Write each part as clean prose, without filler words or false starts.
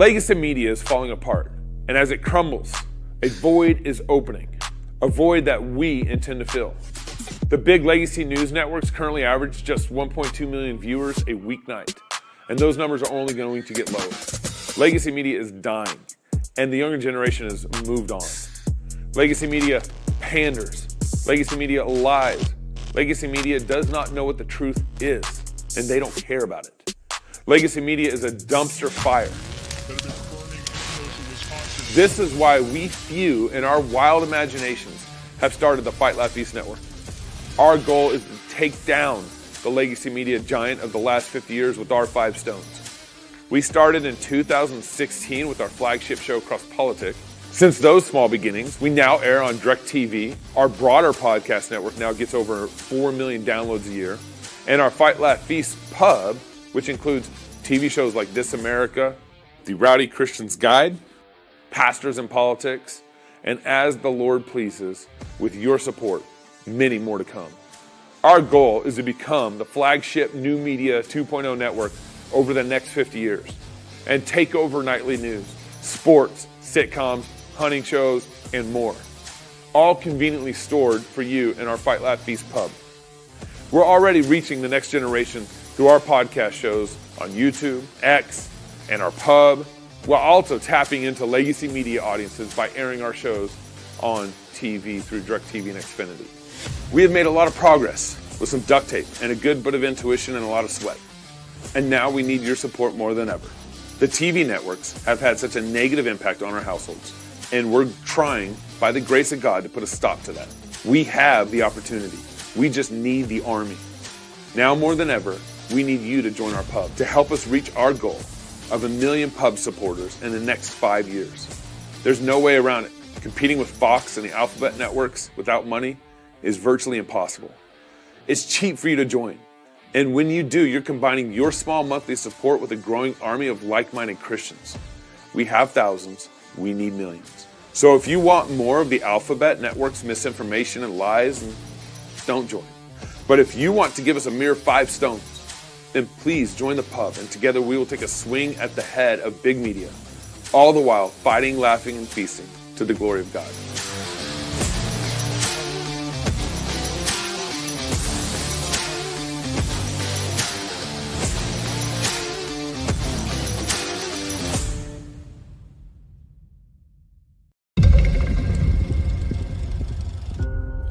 Legacy media is falling apart, and as it crumbles, a void is opening, a void that we intend to fill. The big legacy news networks currently average just 1.2 million viewers a weeknight, and those numbers are only going to get lower. Legacy media is dying, and the younger generation has moved on. Legacy media panders. Legacy media lies. Legacy media does not know what the truth is, and they don't care about it. Legacy media is a dumpster fire. This is why we few in our wild imaginations have started the Fight Laugh Feast Network. Our goal is to take down the legacy media giant of the last 50 years with our 5 stones. We started in 2016 with our flagship show, Cross Politic. Since those small beginnings, we now air on DirecTV. Our broader podcast network now gets over 4 million downloads a year. And our Fight Laugh Feast pub, which includes TV shows like This America, The Rowdy Christian's Guide, Pastors in Politics, and As the Lord Pleases, with your support, many more to come. Our goal is to become the flagship new media 2.0 network over the next 50 years and take over nightly news, sports, sitcoms, hunting shows, and more, all conveniently stored for you in our Fight Laugh Feast pub. We're already reaching the next generation through our podcast shows on YouTube, X, and our pub, while also tapping into legacy media audiences by airing our shows on TV through DirecTV and Xfinity. We have made a lot of progress with some duct tape and a good bit of intuition and a lot of sweat. And now we need your support more than ever. The TV networks have had such a negative impact on our households, and we're trying, by the grace of God, to put a stop to that. We have the opportunity. We just need the army. Now more than ever, we need you to join our pub to help us reach our goal of 1 million pub supporters in the next 5 years. There's no way around it. Competing with Fox and the Alphabet networks without money is virtually impossible. It's cheap for you to join. And when you do, you're combining your small monthly support with a growing army of like-minded Christians. We have thousands, we need millions. So if you want more of the Alphabet network's misinformation and lies, don't join. But if you want to give us a mere 5 stones, then please join the pub, and together we will take a swing at the head of big media, all the while fighting, laughing, and feasting to the glory of God.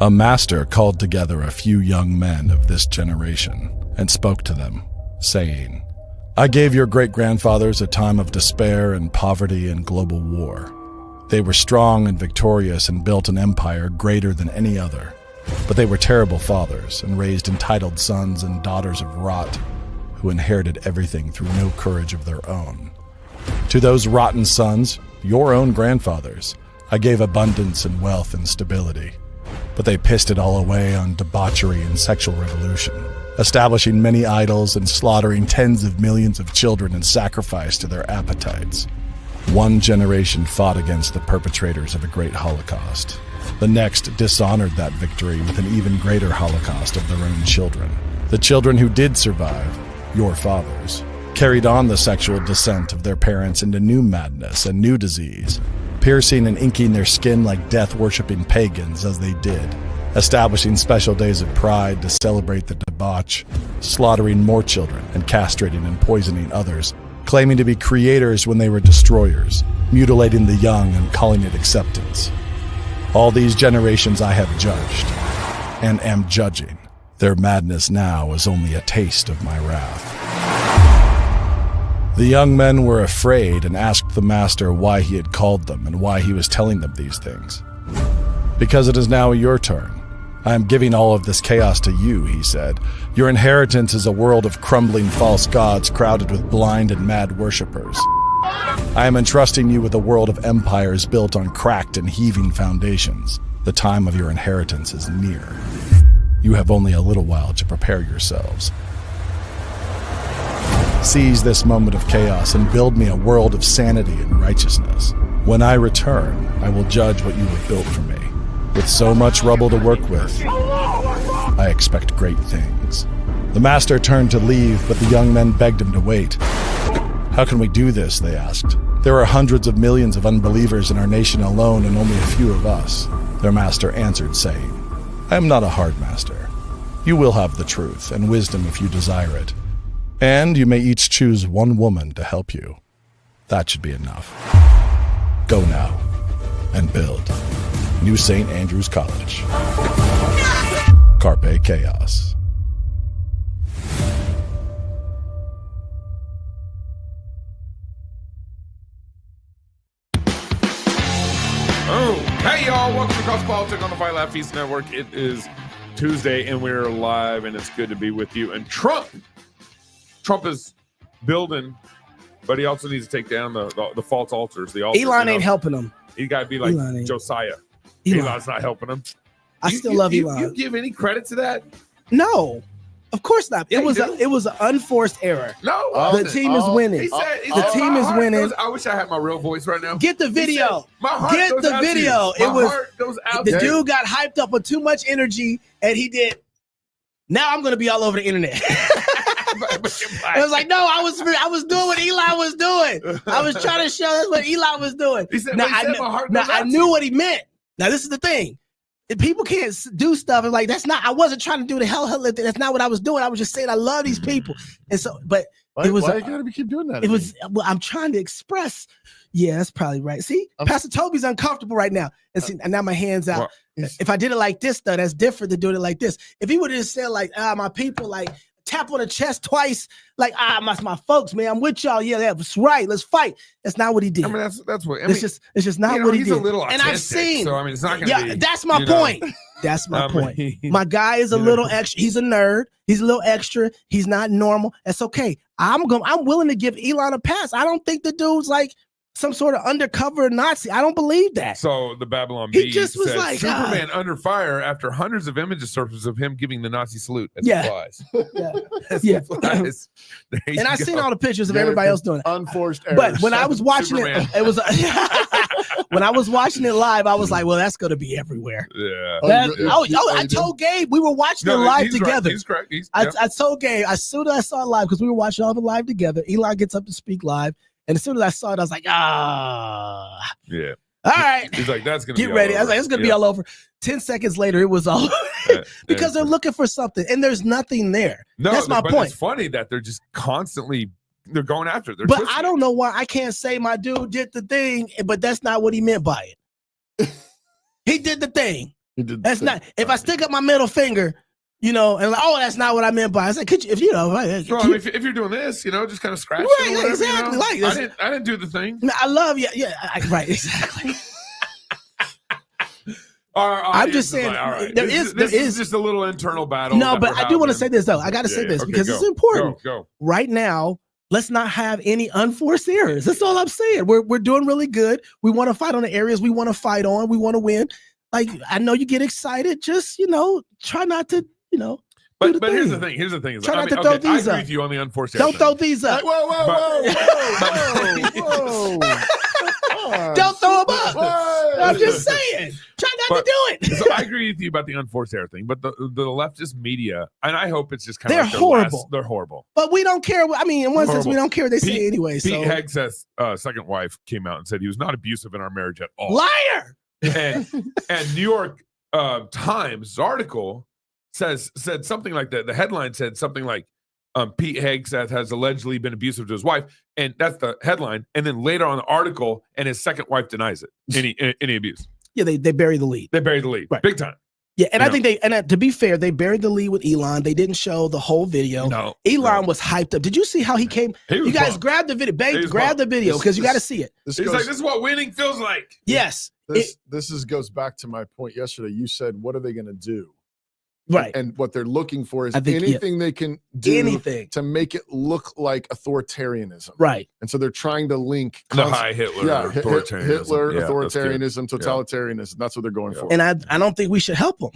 A master called together a few young men of this generation and spoke to them, saying, I gave your great-grandfathers a time of despair and poverty and global war. They were strong and victorious and built an empire greater than any other. But they were terrible fathers and raised entitled sons and daughters of rot, who inherited everything through no courage of their own. To those rotten sons, your own grandfathers, I gave abundance and wealth and stability. But they pissed it all away on debauchery and sexual revolution, establishing many idols and slaughtering tens of millions of children in sacrifice to their appetites. One generation fought against the perpetrators of a great Holocaust. The next dishonored that victory with an even greater Holocaust of their own children. The children who did survive, your fathers, carried on the sexual descent of their parents into new madness and new disease, piercing and inking their skin like death-worshipping pagans as they did, establishing special days of pride to celebrate the debauch, slaughtering more children and castrating and poisoning others, claiming to be creators when they were destroyers, mutilating the young and calling it acceptance. All these generations I have judged, and am judging. Their madness now is only a taste of my wrath. The young men were afraid and asked the master why he had called them and why he was telling them these things. Because it is now your turn. I am giving all of this chaos to you, he said. Your inheritance is a world of crumbling false gods crowded with blind and mad worshippers. I am entrusting you with a world of empires built on cracked and heaving foundations. The time of your inheritance is near. You have only a little while to prepare yourselves. Seize this moment of chaos and build me a world of sanity and righteousness. When I return, I will judge what you have built for me. With so much rubble to work with, I expect great things. The master turned to leave, but the young men begged him to wait. How can we do this, they asked. There are hundreds of millions of unbelievers in our nation alone and only a few of us. Their master answered, saying, I am not a hard master. You will have the truth and wisdom if you desire it. And you may each choose one woman to help you. That should be enough. Go now and build New St. Andrews College. Carpe Chaos. Oh, hey y'all, welcome to Cross Politics on the Fight Laugh Feast Network. It is Tuesday and we're live and it's good to be with you. And Trump is building, but he also needs to take down the false altars. The altars, Elon ain't helping him. He got to be like Josiah. Elon's not helping him. I still love Elon. You give any credit to that? No, of course not. Yeah, it was an unforced error. No, the team is winning. The team is winning. I wish I had my real voice right now. Get the video. My heart Get goes the out to video. you. It was heart goes out the to you. dude got hyped up with too much energy, and he did. Now I'm gonna be all over the internet. I was like, no, I was doing what Elon was doing. I was trying to show that's what Elon was doing. He said, I knew what he meant. Now this is the thing. If people can't do stuff, and like that's not. I wasn't trying to do the hell. That's not what I was doing. I was just saying I love these people, and so. But it was. Why you gotta keep doing that? It was. Well, I'm trying to express. Yeah, that's probably right. See, Pastor Toby's uncomfortable right now, and see, and now my hands out. Well, if I did it like this, though, that's different than doing it like this. If he would have said like, my people, like tap on the chest twice, like my folks, man, I'm with y'all. Yeah, that's right. Let's fight. That's not what he did. I mean, that's what. I mean, it's just not what he did. He's a little autistic, and I've seen. So I mean, it's not gonna be. Yeah, that's my point. That's my point. My guy is a little extra. He's a nerd. He's a little extra. He's not normal. That's okay. I'm willing to give Elon a pass. I don't think the dude's like some sort of undercover Nazi. I don't believe that. So the Babylon He Bee just was said, like, Superman under fire after hundreds of images surfaced of him giving the Nazi salute. As Yeah. he flies. Yeah. As Yeah. he flies. There you And I've go. seen all the pictures of everybody else doing it. Unforced errors. But when I was watching Superman. it was when I was watching it live, I was like, well, that's going to be everywhere. Yeah. I told Gabe we were watching it live he's together. Right. He's correct. I told Gabe as soon as I saw it live, because we were watching all the live together. Elon gets up to speak live, and as soon as I saw it, I was like, Yeah. all right. He's like, that's gonna Get be ready. all I was like, it's gonna be all over. 10 seconds later, it was all because they're looking for something, and there's nothing there. No, that's my point. It's funny that they're just constantly going after it. But I don't know why I can't say my dude did the thing, but that's not what he meant by it. He did the thing. That's not. If I stick up my middle finger, and like, that's not what I meant by it. I said, could you, if Well, I mean, if you're doing this, just kind of scratch Right, it or whatever, exactly, like this. I didn't do the thing. I love you. Yeah, right, exactly. I'm just saying, all right. there This is is just a little internal battle. No, that but we're I do want to having. say this though. I got to say this Okay, because go. it's important. Go. Right now, let's not have any unforced errors. That's all I'm saying. We're doing really good. We want to fight on the areas we want to fight on. We want to win. Like, I know you get excited. Just, try not to, But here's the thing. Is Try not to I throw agree these up. with you on the unforced Don't error throw thing. these up. Whoa. Don't throw them up. I'm just saying. Try not to do it. So I agree with you about the unforced error thing, but the leftist media, and I hope it's just kind of They're horrible. They're horrible. But we don't care. I mean, in one sense, we Horrible. don't care what they say Pete- anyway. Pete So Hegseth's second wife came out and said he was not abusive in our marriage at all. liar. And New York Times article said something like that. The headline said something like, Pete Hegseth has allegedly been abusive to his wife, and that's the headline. And then later on the article, and his second wife denies it, any abuse. Yeah, they bury the lead. They buried the lead, Right. big time. Yeah, and I think to be fair, they buried the lead with Elon. They didn't show the whole video. No, Elon was hyped up. Did you see how he came? He was You guys pumped. grab the video. He was Grab the pumped. video because you got to see it. This He's goes, like, this is what winning feels like. Yes. goes back to my point yesterday. You said, what are they going to do? Right. And what they're looking for is I think, anything they can do Anything. to make it look like authoritarianism. Right. And so they're trying to link The high Hitler, authoritarianism. Hitler, Yeah, that's good. authoritarianism, totalitarianism. That's what they're going for. And I don't think we should help them.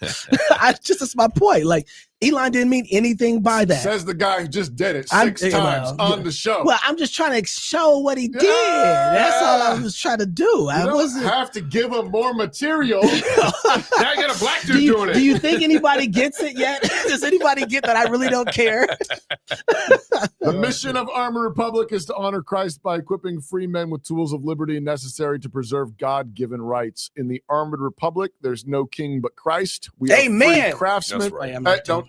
That's my point. Like, Elon didn't mean anything by that. Says the guy who just did it six times on the show. Well, I'm just trying to show what he did. That's all I was trying to do. I wasn't have to give him more material. Now I got a black dude doing it. Do you think anybody gets it yet? Does anybody get that I really don't care? The mission of Armored Republic is to honor Christ by equipping free men with tools of liberty necessary to preserve God-given rights. In the Armored Republic, there's no king but Christ. We are free craftsmen. Right. Don't.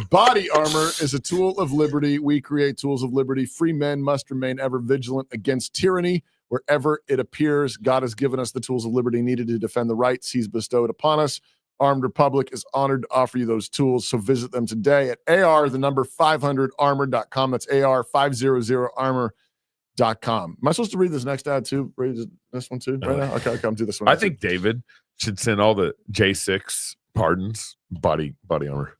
Body armor is a tool of liberty. We create tools of liberty. Free men must remain ever vigilant against tyranny wherever it appears. God has given us the tools of liberty needed to defend the rights he's bestowed upon us. Armed Republic is honored to offer you those tools, so visit them today at AR500armor.com. That's AR500armor.com. Am I supposed to read this next ad too? Read this one too right now? Okay, I'm do this one. I think David should send all the J6 pardons body armor.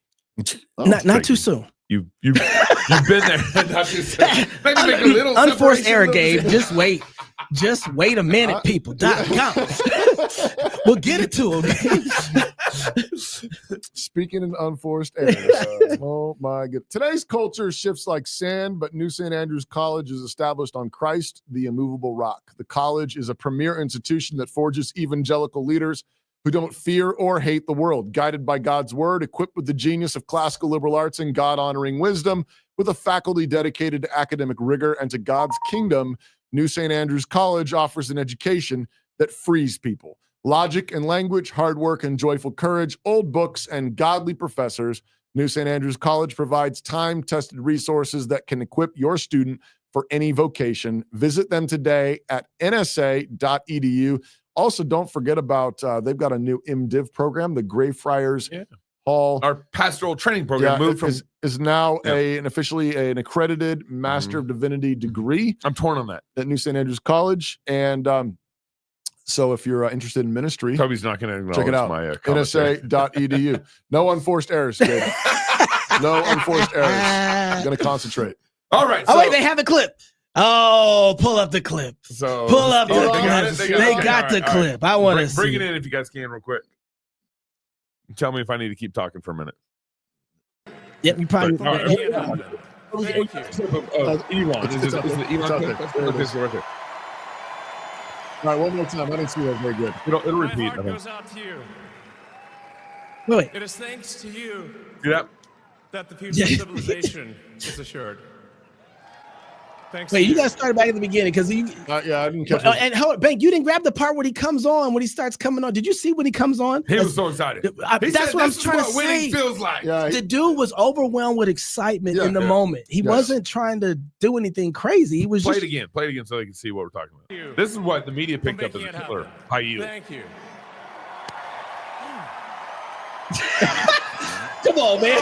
Not too soon. You've been there. Not too soon. Maybe make a little unforced error, Gabe. Just wait. Just wait a minute, people. We'll get it to him. Speaking in unforced errors. Oh my goodness. Today's culture shifts like sand, but New St. Andrews College is established on Christ, the immovable rock. The college is a premier institution that forges evangelical leaders who don't fear or hate the world, guided by God's word, equipped with the genius of classical liberal arts and God-honoring wisdom, with a faculty dedicated to academic rigor and to God's kingdom. New St. Andrews College offers an education that frees people. Logic and language, hard work and joyful courage, old books and godly professors. New St. Andrews College provides time-tested resources that can equip your student for any vocation. Visit them today at nsa.edu. Also, don't forget about, they've got a new MDiv program, the Greyfriars Hall. Our pastoral training program is now an officially an accredited Master of Divinity degree. I'm torn on that. At New St. Andrews College. And so if you're interested in ministry, Toby's not going to check it out. NSA.edu. No unforced errors, Gabe. No unforced errors. I'm going to concentrate. All right. Wait, they have the clip. Oh, pull up the clip. So pull up the clip. They got the clip. I want to bring it in if you guys can real quick. Tell me if I need to keep talking for a minute. Yep, you probably. Elon. Is the Elon clip? Right there. All right, one more time. I didn't see that very good. It'll repeat. My heart goes out to you. Wait. It is thanks to you Yep. that the future of civilization is assured. Thanks. Wait, you got to start back at the beginning because you. Yeah, I didn't catch it. And hold, Bank, you didn't grab the part when he comes on. When he starts coming on, did you see when he comes on? He was so excited. That's what I'm trying to say. Feels like. Yeah, the dude was overwhelmed with excitement in the moment. He wasn't trying to do anything crazy. He was play just it again so they can see what we're talking about. This is what the media picked up as a killer. High yield. Thank you. Come on, man.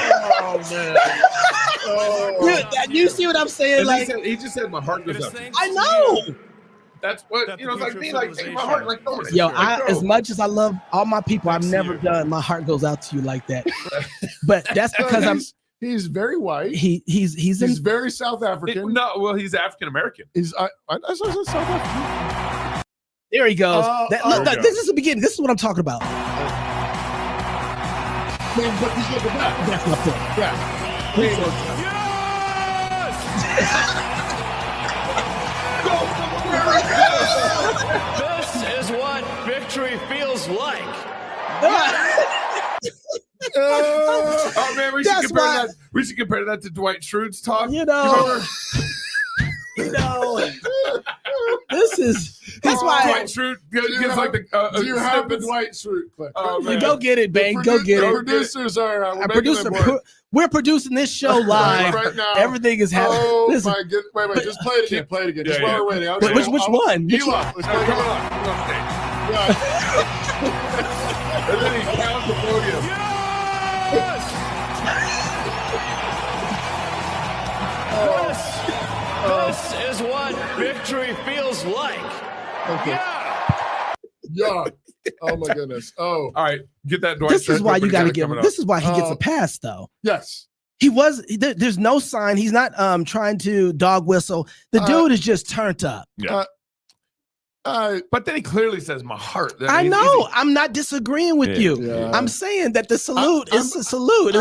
Oh, man. You see what I'm saying? Like he just said my heart goes out. I know. That's what it's like me, like take my heart, like throwing it. Yo, as much as I love all my people, I've never done my heart goes out to you like that. But that's because he's very white. He's very South African. He's African American. He's South African. There he goes. Look, this is the beginning. This is what I'm talking about. But he's looking back. That's my point. Yeah. This is what victory feels like. Oh man, we should compare that to Dwight Schrute's talk. You know, this is. That's why Dwight Schrute gives like the. Do you have the Dwight Schrute clip? Oh, man. Go get it, Bang. Go get it. Producers are. We're producing this show live right now. Everything is happening. Oh my goodness! Wait, just play it again. Play it again. Just while we're waiting. Okay. Which one? Elon. Come on. And then he counts the podium. This is what victory feels like. Okay. Yeah. Oh my goodness. Oh. All right. Get that Dwight. This is why you got to give him. This is why he gets a pass, though. Yes. He was. There's no sign. He's not trying to dog whistle. The dude is just turned up. Yeah. But then he clearly says, "My heart." I know. I'm not disagreeing with you. Yeah. I'm saying that the salute is a salute.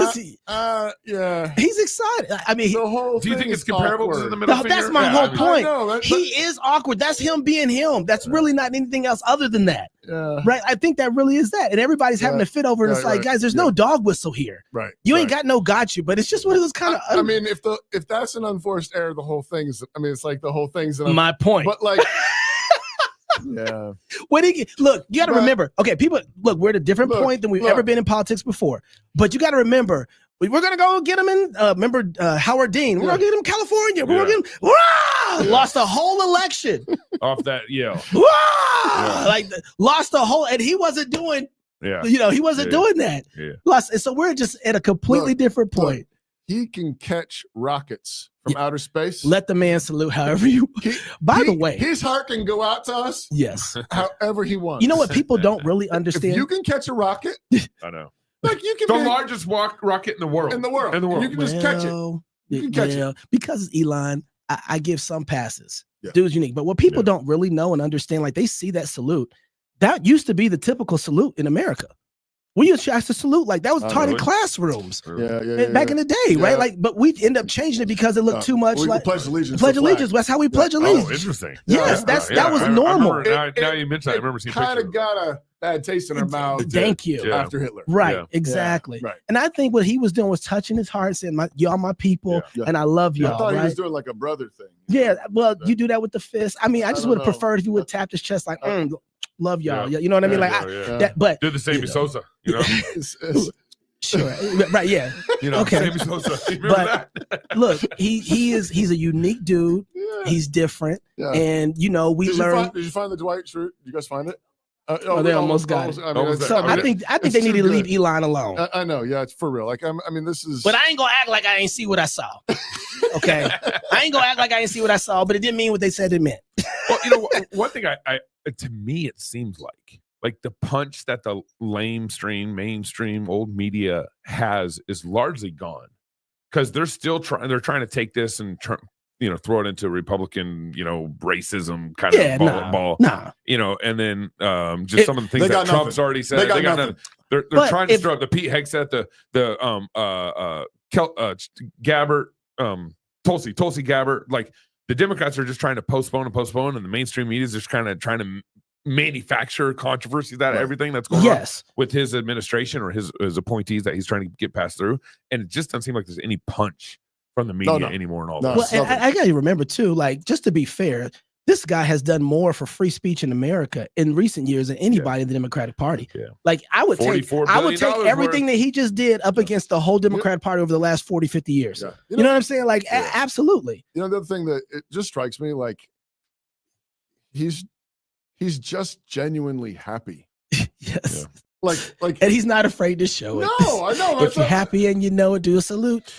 Yeah. He's excited. I mean, The whole Do you thing think it's is comparable awkward. to the middle finger? that's my whole point. I know, he is awkward. That's him being him. That's really not anything else other than that. Yeah. Right? I think that really is that. And everybody's having to fit over. And it's like, guys, there's no dog whistle here. Right. You ain't got no got you, but it's just what it was kind of. I mean, if that's an unforced error, the whole thing is. I mean, it's like the whole thing's. My point. But like. Yeah. Look, you got to remember. Okay, people, look, we're at a different point than we've ever been in politics before. But you got to remember, we're gonna go get him in. Remember Howard Dean? We're gonna get him in California. We're gonna get him. Lost the whole election off that yell. Like lost the whole, and he wasn't doing. He wasn't doing that. Lost, and so we're just at a completely different point. Look, he can catch rockets from outer space. Let the man salute however you. By the way, his heart can go out to us. Yes, however he wants. You know what people don't really understand? If you can catch a rocket, I know. Like you can the largest rocket in the world. In the world. You can just catch it. You can catch it. Because it's Elon, I give some passes. Dude's unique. But what people don't really know and understand, like they see that salute. That used to be the typical salute in America. We used to have to salute like that was taught in classrooms. Back in the day, right? Like, but we end up changing it because it looked too much like pledge allegiance. Pledge allegiance. That's how we pledge allegiance. Oh, interesting. Yes, that was normal. Now you mentioned, I remember seeing kind of got a bad taste in our mouth. Thank you. After Hitler, right? Exactly. Right. And I think what he was doing was touching his heart, saying, "Y'all, my people, and I love y'all." I thought he was doing like a brother thing. Yeah. Well, you do that with the fist. I mean, I just would have preferred if you would tap his chest like. Love y'all. You know what I mean? Like, but did the Sammy Sosa, you know? Sure. Right. Yeah. You know, okay. Sammy Sosa. But look, he's a unique dude. He's different. And, you know, we learned. Did you find the Dwight shirt? Did you guys find it? They almost got it. I think they need to leave Elon alone. I know. Yeah, it's for real. Like, I mean, this is. But I ain't gonna act like I ain't see what I saw. Okay. I ain't gonna act like I ain't see what I saw, but it didn't mean what they said it meant. Well, you know, one thing I to me, it seems like the punch that the mainstream old media has is largely gone because they're still trying to take this and throw it into Republican, racism kind of ball. And then just some of the things that Trump's already said. They got nothing. They're trying to stir up the Pete Hegseth, the Gabbard, Tulsi Gabbard. Like the Democrats are just trying to postpone, and the mainstream media is just kind of trying to manufacture controversies out of everything that's going on with his administration or his appointees that he's trying to get passed through. And it just doesn't seem like there's any punch from the media anymore and all that. Well, and I got to remember too, like, just to be fair, this guy has done more for free speech in America in recent years than anybody in the Democratic Party. Like I would take everything that he just did up against the whole Democratic Party over the last 40, 50 years. You know what I'm saying? Like, absolutely. You know, the other thing that it just strikes me, like he's just genuinely happy. Yes. Like, and he's not afraid to show it. No, I know. If you're happy and you know it, do a salute.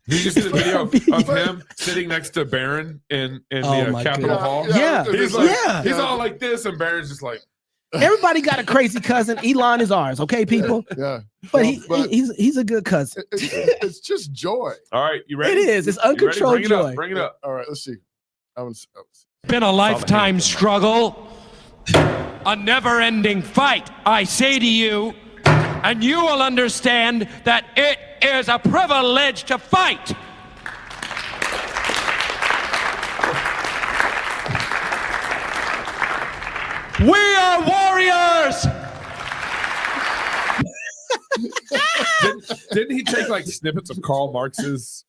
Did you see the video of him sitting next to Barron in the Capitol Hall? Yeah. He's all like this, and Barron's just like. Everybody got a crazy cousin. Elon is ours, okay, people? Yeah. But he's a good cousin. It's just joy. All right, you ready? It is. It's uncontrolled joy. Bring it up. All right, let's see. It's been a lifetime struggle, a never-ending fight, I say to you, and you will understand that it is a privilege to fight. We are warriors. Didn't he take like snippets of Karl Marx's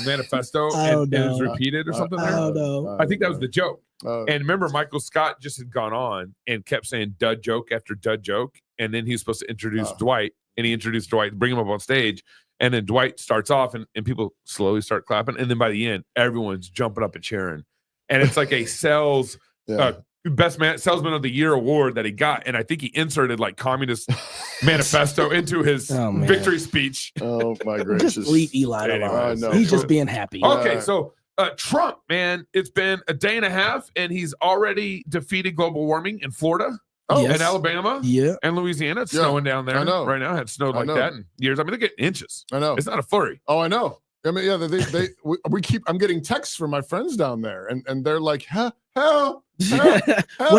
manifesto and it was repeated or something there? I think that was the joke. And remember, Michael Scott just had gone on and kept saying dud joke after dud joke. And then he was supposed to introduce Dwight, and he introduced Dwight, bring him up on stage. And then Dwight starts off and people slowly start clapping. And then by the end, everyone's jumping up and cheering. And it's like a best salesman of the year award that he got. And I think he inserted like Communist Manifesto into his victory speech. Oh my gracious. Just leave Elon alone. He's just being happy. Okay, so Trump, man, it's been a day and a half and he's already defeated global warming in Florida. And Alabama, and Louisiana. It's snowing down there right now. It had snowed like that in years. I mean, they're getting inches. I know. It's not a flurry. Oh, I know. I mean, yeah, we keep. I'm getting texts from my friends down there, and they're like, help. What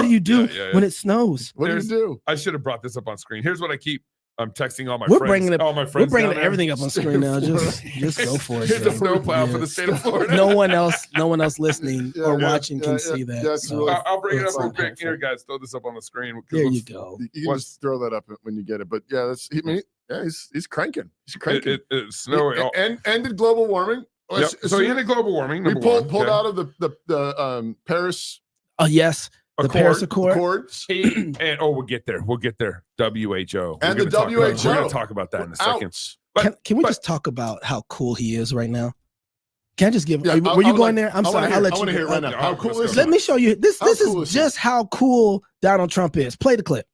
do you do when it snows? What do you do? I should have brought this up on screen. Here's what I keep. I'm texting all my We're friends. bringing all my friends. We're bringing down there. everything up on screen now. Just go for it. Here's a snowplow for the state of Florida. No one else listening or watching can see that. That's so really, I'll bring it up real not quick. helpful. Here, guys, throw this up on the screen. There you go. You can just throw that up when you get it. But yeah, that's. I mean, yeah, he's cranking. He's cranking. It's snowing. And ended global warming. Yep. So he ended global warming. We pulled out of the Paris. Oh yes. The Paris Accords. And we'll get there. We'll get there. WHO. And the WHO. We're going to talk about that in a second. Can we just talk about how cool he is right now? Can I just give? Yeah, were you going there? I'm sorry. I'll let you. I want to hear it right now. How cool is? Let me show you. This is just how cool Donald Trump is. Play the clip.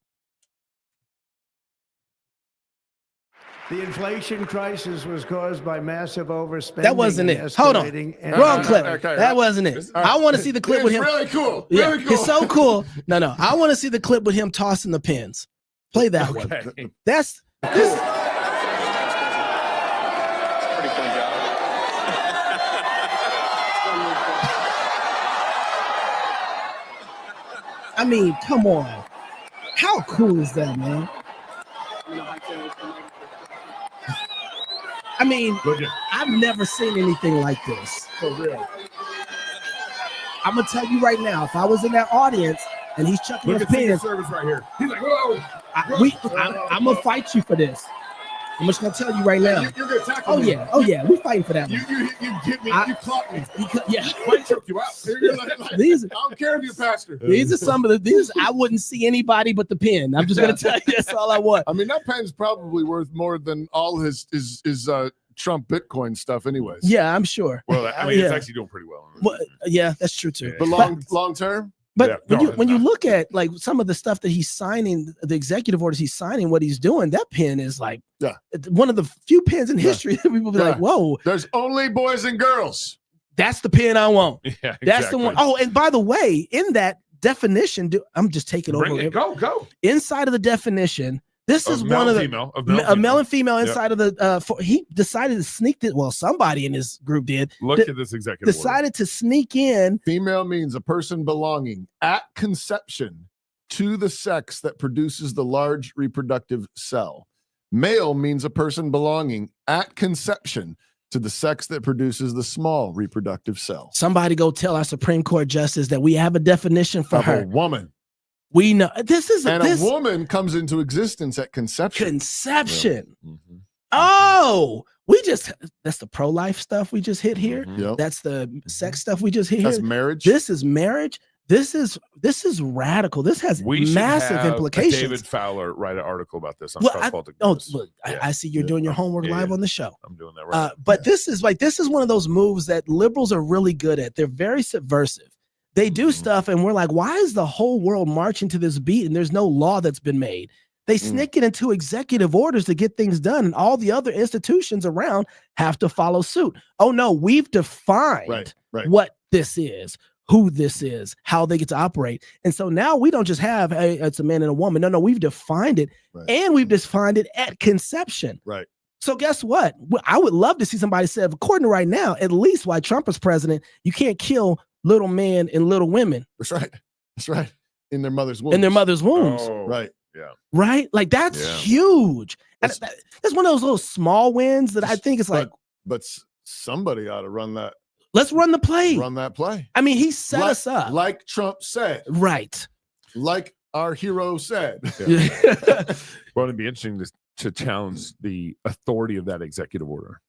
The inflation crisis was caused by massive overspending. That wasn't it. Hold on. Wrong clip. Okay, that wasn't it. I want to see the clip with him. Really cool. Yeah, Really cool. it's so cool. No. I want to see the clip with him tossing the pins. Play that one. That's this. Pretty fun job. I mean, come on. How cool is that, man? I mean, I've never seen anything like this. For real. I'm gonna tell you right now, if I was in that audience and he's chucking his pins, service right here. He's like, whoa. I'm gonna fight you for this. I'm just gonna tell you right now. You're gonna tackle me. Oh yeah, we fighting for that one. You get me. You caught me. Yeah. I choke you out. These, I don't care if you're a pastor. these are some of these. I wouldn't see anybody but the pin. I'm just gonna tell you that's all I want. I mean, that pen's probably worth more than all his Trump Bitcoin stuff, anyways. Yeah, I'm sure. Well, I mean, it's actually doing pretty well. Yeah, that's true too. But long term. But when you look at like some of the stuff that he's signing, the executive orders he's signing, what he's doing, that pen is like one of the few pens in history that people be like, whoa. There's only boys and girls. That's the pen I want. Yeah, exactly. That's the one. Oh, and by the way, in that definition, I'm just taking over. Go. Inside of the definition, this is one of the male and female inside of the. He decided to sneak it. Well, somebody in his group did. Look at this executive decided order. to sneak in. Female means a person belonging at conception to the sex that produces the large reproductive cell. Male means a person belonging at conception to the sex that produces the small reproductive cell. Somebody go tell our Supreme Court justice that we have a definition for her. A woman. We know this is a woman comes into existence at conception. Conception. Yeah. Mm-hmm. Oh, that's the pro-life stuff we just hit here. Mm-hmm. Yep. That's the sex stuff we just hit That's here. marriage. This is marriage. This is radical. This has massive implications. David Fowler write an article about this. Look, I see you're doing your homework live on the show. I'm doing that right. But this is one of those moves that liberals are really good at. They're very subversive. They do stuff, and we're like, why is the whole world marching to this beat? And there's no law that's been made. They sneak it into executive orders to get things done, and all the other institutions around have to follow suit. Oh no, we've defined what this is, who this is, how they get to operate. And so now we don't just have, hey, it's a man and a woman. No, we've defined it, and we've defined it at conception. Right. So guess what? I would love to see somebody say, according to right now, at least while Trump is president, you can't kill little men and little women. That's right. That's right. In their mother's womb. Oh, right. Yeah. Right? Like that's huge. And that's one of those little small wins that I think is like. But somebody ought to run that. Let's run the play. Run that play. I mean, he set us up. Like Trump said. Right. Like our hero said. Yeah. Well, it'd be interesting to challenge the authority of that executive order.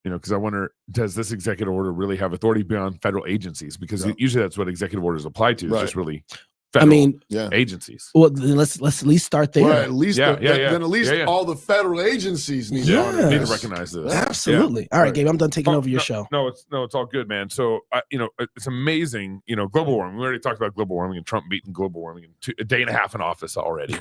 You know, because I wonder, does this executive order really have authority beyond federal agencies? Because usually that's what executive orders apply to. Is just really federal agencies. Well, let's at least start there. Right, at least then at least all the federal agencies need to recognize this. Absolutely. Yeah. All right, Gabe, I'm done taking over your show. No, it's all good, man. So it's amazing. You know, global warming. We already talked about global warming and Trump beating global warming in a day and a half in office already.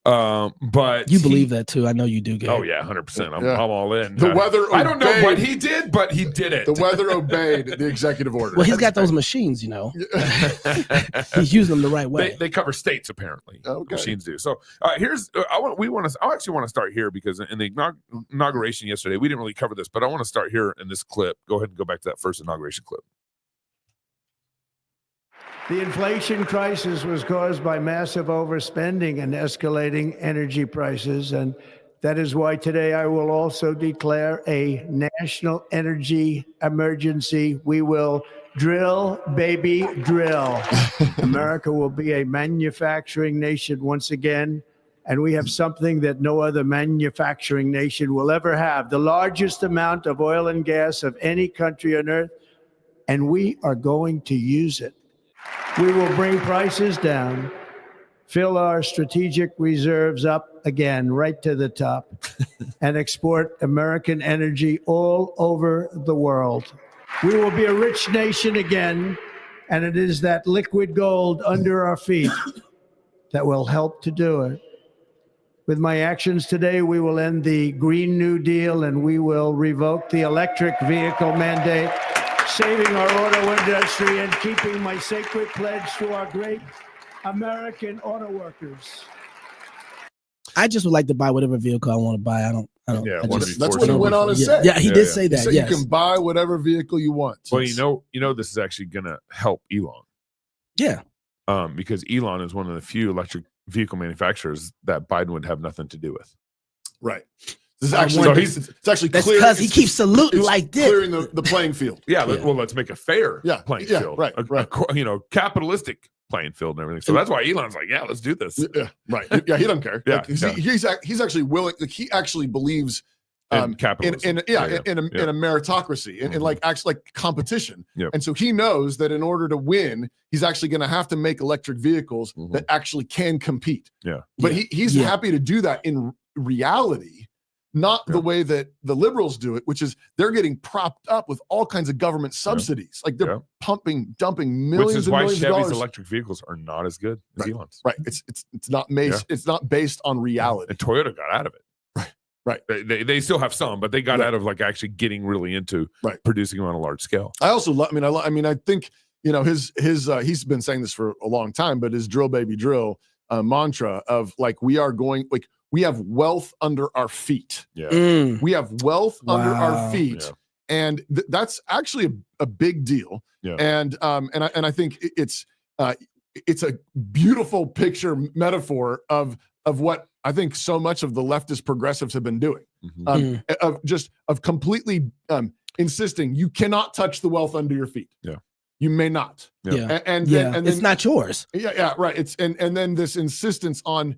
But you believe that too. I know you do, Gabe. Oh yeah, 100%. I'm all in. The weather. I don't know what he did, but he did it. The weather obeyed the executive order. Well, he's got those machines, you know. He's using them the right way. They cover states apparently. Okay. Machines do. So here's I actually want to start here because in the inauguration yesterday we didn't really cover this, but I want to start here in this clip. Go ahead and go back to that first inauguration clip. The inflation crisis was caused by massive overspending and escalating energy prices. And that is why today I will also declare a national energy emergency. We will drill, baby, drill. America will be a manufacturing nation once again. And we have something that no other manufacturing nation will ever have, the largest amount of oil and gas of any country on earth. And we are going to use it. We will bring prices down, fill our strategic reserves up again, right to the top, and export American energy all over the world. We will be a rich nation again, and it is that liquid gold under our feet that will help to do it. With my actions today, we will end the Green New Deal, and we will revoke the electric vehicle mandate, saving our auto industry and keeping my sacred pledge to our great American auto workers. I just would like to buy whatever vehicle I want to buy. I don't. Yeah, that's what he went on and said. Yeah, he did say that. He said yes. you can buy whatever vehicle you want. Well, you know, this is actually going to help Elon. Yeah. Because Elon is one of the few electric vehicle manufacturers that Biden would have nothing to do with. Right. This is actually, it's actually that's clear. because he keeps saluting like this. Clearing the playing field. Yeah, well, let's make a fair playing field. Right, a capitalistic playing field and everything. So that's why Elon's like, yeah, let's do this. Yeah, right. Yeah, he doesn't care. Yeah, he's actually willing. Like, he actually believes in capitalism. in a meritocracy, in like actually like competition. Yep. And so he knows that in order to win, he's actually going to have to make electric vehicles that actually can compete. Yeah. But he's happy to do that in reality. Not the way that the liberals do it, which is they're getting propped up with all kinds of government subsidies. Like they're dumping millions. Which is why Chevy's electric vehicles are not as good as Elon's. Right. It's not it's not based on reality. And Toyota got out of it. Right. They still have some, but they got out of like actually getting really into producing them on a large scale. I also love. I think his he's been saying this for a long time, but his drill baby drill mantra of like we have wealth under our feet. Yeah. We have wealth under our feet. Yeah. And that's actually a big deal. Yeah. And I think it's a beautiful picture metaphor of what I think so much of the leftist progressives have been doing. Of completely insisting you cannot touch the wealth under your feet. Yeah. You may not. Yeah. And then it's not yours. Yeah, right. It's and then this insistence on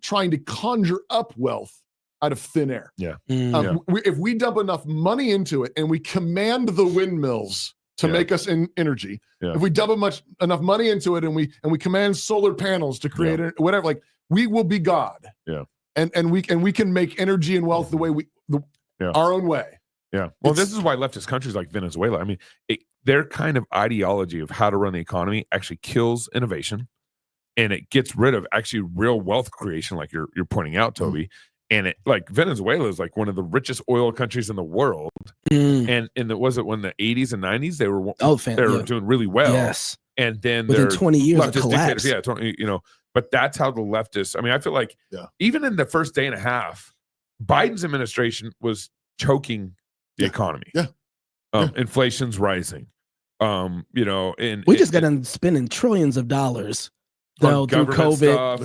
trying to conjure up wealth out of thin air. Yeah. If we dump enough money into it and we command the windmills to make us energy, if we dump enough money into it and we command solar panels to create whatever, like we will be God. Yeah. And we can make energy and wealth the way our own way. Yeah. Well, this is why leftist countries like Venezuela, I mean, their kind of ideology of how to run the economy actually kills innovation. And it gets rid of actually real wealth creation, like you're pointing out, Toby. And it like Venezuela is like one of the richest oil countries in the world. And was it when the 80s and 90s they were doing really well? Yes. And then within 20 years, it collapsed. Yeah, but that's how the leftists. I mean, I feel like even in the first day and a half, Biden's administration was choking the economy. Yeah. Inflation's rising. And we just got done spending trillions of dollars. Through COVID,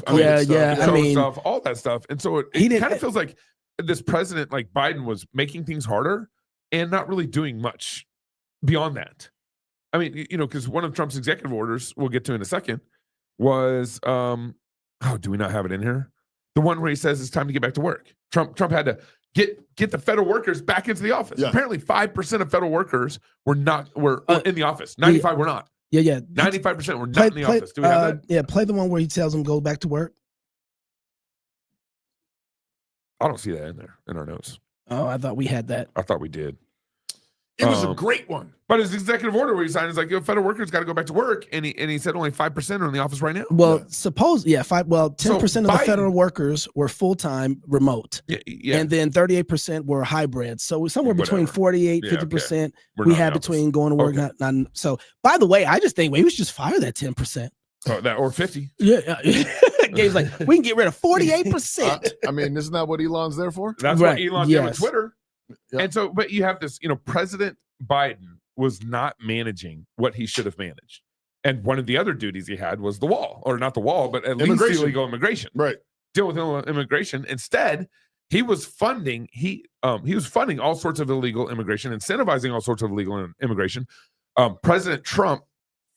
stuff, all that stuff, and so it kind of feels like this president, like Biden, was making things harder and not really doing much beyond that. I mean, because one of Trump's executive orders, we'll get to in a second, was do we not have it in here? The one where he says it's time to get back to work. Trump had to get the federal workers back into the office. Apparently, 5% of federal workers were in the office. 95 were not. Yeah. 95% were not in the office. Do we have that? Yeah, play the one where he tells them go back to work. I don't see that in there in our notes. Oh, I thought we had that. I thought we did. It was a great one. But his executive order where he signed is like, federal workers got to go back to work, and he said only 5% are in the office right now. Well, 10% of the Biden- federal workers were full-time remote. Yeah. And then 38% were hybrid. So somewhere between Whatever. 48, Yeah, 50% We're we not in had the between going to work. Okay. Not. So, by the way, I just think we should just fire that 10%. Or 50. Yeah. Gabe's like, we can get rid of 48%. I mean, isn't that what Elon's there for? That's Right, what Elon did with yes. Twitter. Yeah. And so, but you have this, President Biden was not managing what he should have managed. And one of the other duties he had was the wall, or not the wall, but at least illegal immigration. Right. Deal with illegal immigration. Instead, he was funding all sorts of illegal immigration, incentivizing all sorts of illegal immigration. President Trump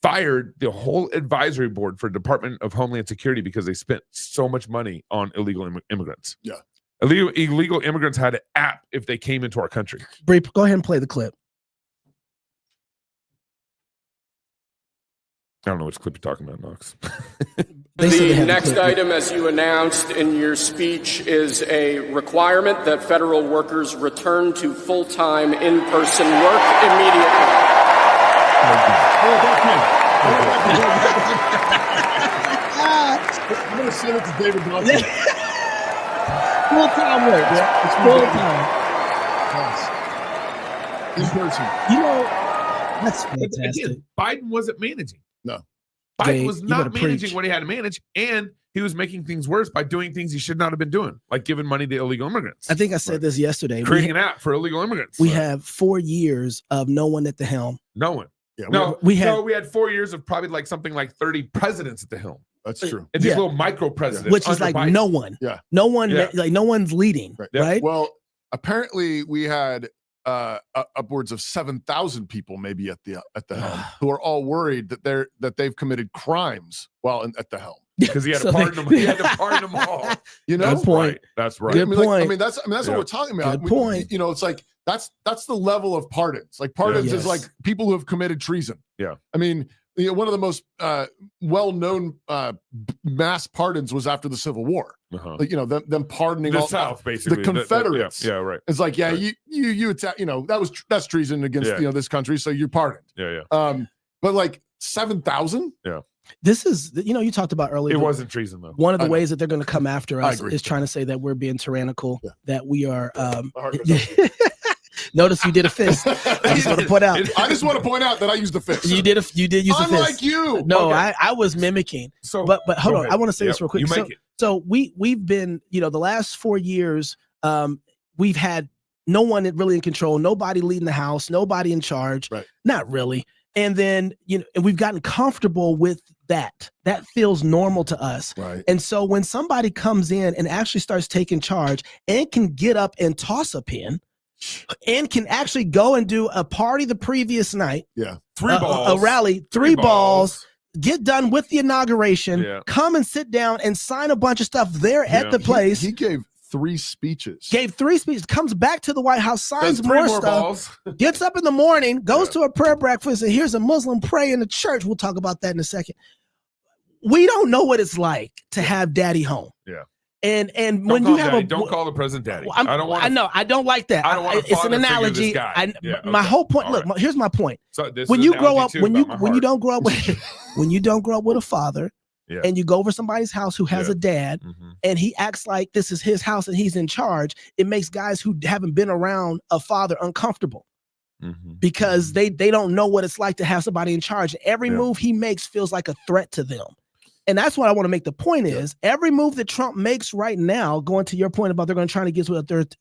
fired the whole advisory board for Department of Homeland Security because they spent so much money on illegal immigrants. Yeah. Illegal immigrants had an app if they came into our country. Bree, go ahead and play the clip. I don't know which clip you're talking about, Knox. The next item, as you announced in your speech, is a requirement that federal workers return to full-time in-person work immediately. I'm going to send it to David Dawson. Full-time work, yeah. It's full-time. In person. That's fantastic. Again, Biden wasn't managing. No. Biden was you better not managing preach. what he had to manage, and he was making things worse by doing things he should not have been doing, like giving money to illegal immigrants. I think I said this yesterday. Creating an app for illegal immigrants. We have 4 years of no one at the helm. No one. Yeah, we had 4 years of probably like something like 30 presidents at the helm. That's true. And these Yeah. little micro presidents. which is under like Biden. no one. Yeah. No one, Yeah. like no one's leading, Right. right? Well, apparently we had upwards of 7,000 people maybe at the helm who are all worried that they've committed crimes while at the helm. Because he had to So pardon them. He had to pardon them all. You know, Good point. Right. That's right. Good point. That's what Yeah. we're talking about. Good point. It's like that's the level of pardons. Like pardons Yes. is like people who have committed treason. Yeah. I mean, one of the most well-known mass pardons was after the Civil War. Uh-huh. Like, them pardoning The all South, basically. the Confederates. Yeah, right. It's like, Right. you attack, that's treason against this country, so you're pardoned. Yeah. But like 7,000. This is, you talked about earlier. It wasn't treason, though. One of the I know. ways that they're going to come after I us agree. is trying to say that we're being tyrannical, Yeah. that we are. My heart goes up. Notice you did a fist. I just want to point out. I just want to point out that I used the fist. You did use a Unlike fist. you. No, Okay. I was mimicking. So, But hold go on, ahead. I want to say this Yep. real quick. You make it. So we've been, the last 4 years, we've had no one really in control, nobody leading the house, nobody in charge. Right. Not really. And then, and we've gotten comfortable with that. That feels normal to us. Right. And so when somebody comes in and actually starts taking charge and can get up and toss a pin and can actually go and do a party the previous night, Yeah. Three balls. a rally, three balls, get done with the inauguration, Yeah. come and sit down and sign a bunch of stuff there at the place. He gave 3 speeches. Gave 3 speeches, comes back to the White House, signs Does 3 more more stuff, balls. gets up in the morning, goes to a prayer breakfast, and here's a Muslim pray in the church. We'll talk about that in a second. We don't know what it's like to have daddy home. Yeah. And Don't when call you him have daddy. a Don't call the president daddy. I'm- I don't want. I know I don't like that. I don't want to It's an father figure this analogy. guy. Yeah, My okay. whole point. All Look, right. here's my point. So this When is you an grow analogy up, too when you about my when you heart. don't grow up with when you don't grow up with a father, Yeah. and you go over somebody's house who has Yeah. a dad, Mhm. and he acts like this is his house and he's in charge, it makes guys who haven't been around a father uncomfortable Mhm. because they don't know what it's like to have somebody in charge. Every Yeah. move he makes feels like a threat to them. And that's what I want to make the point is every move that Trump makes right now, going to your point about they're going to try to get to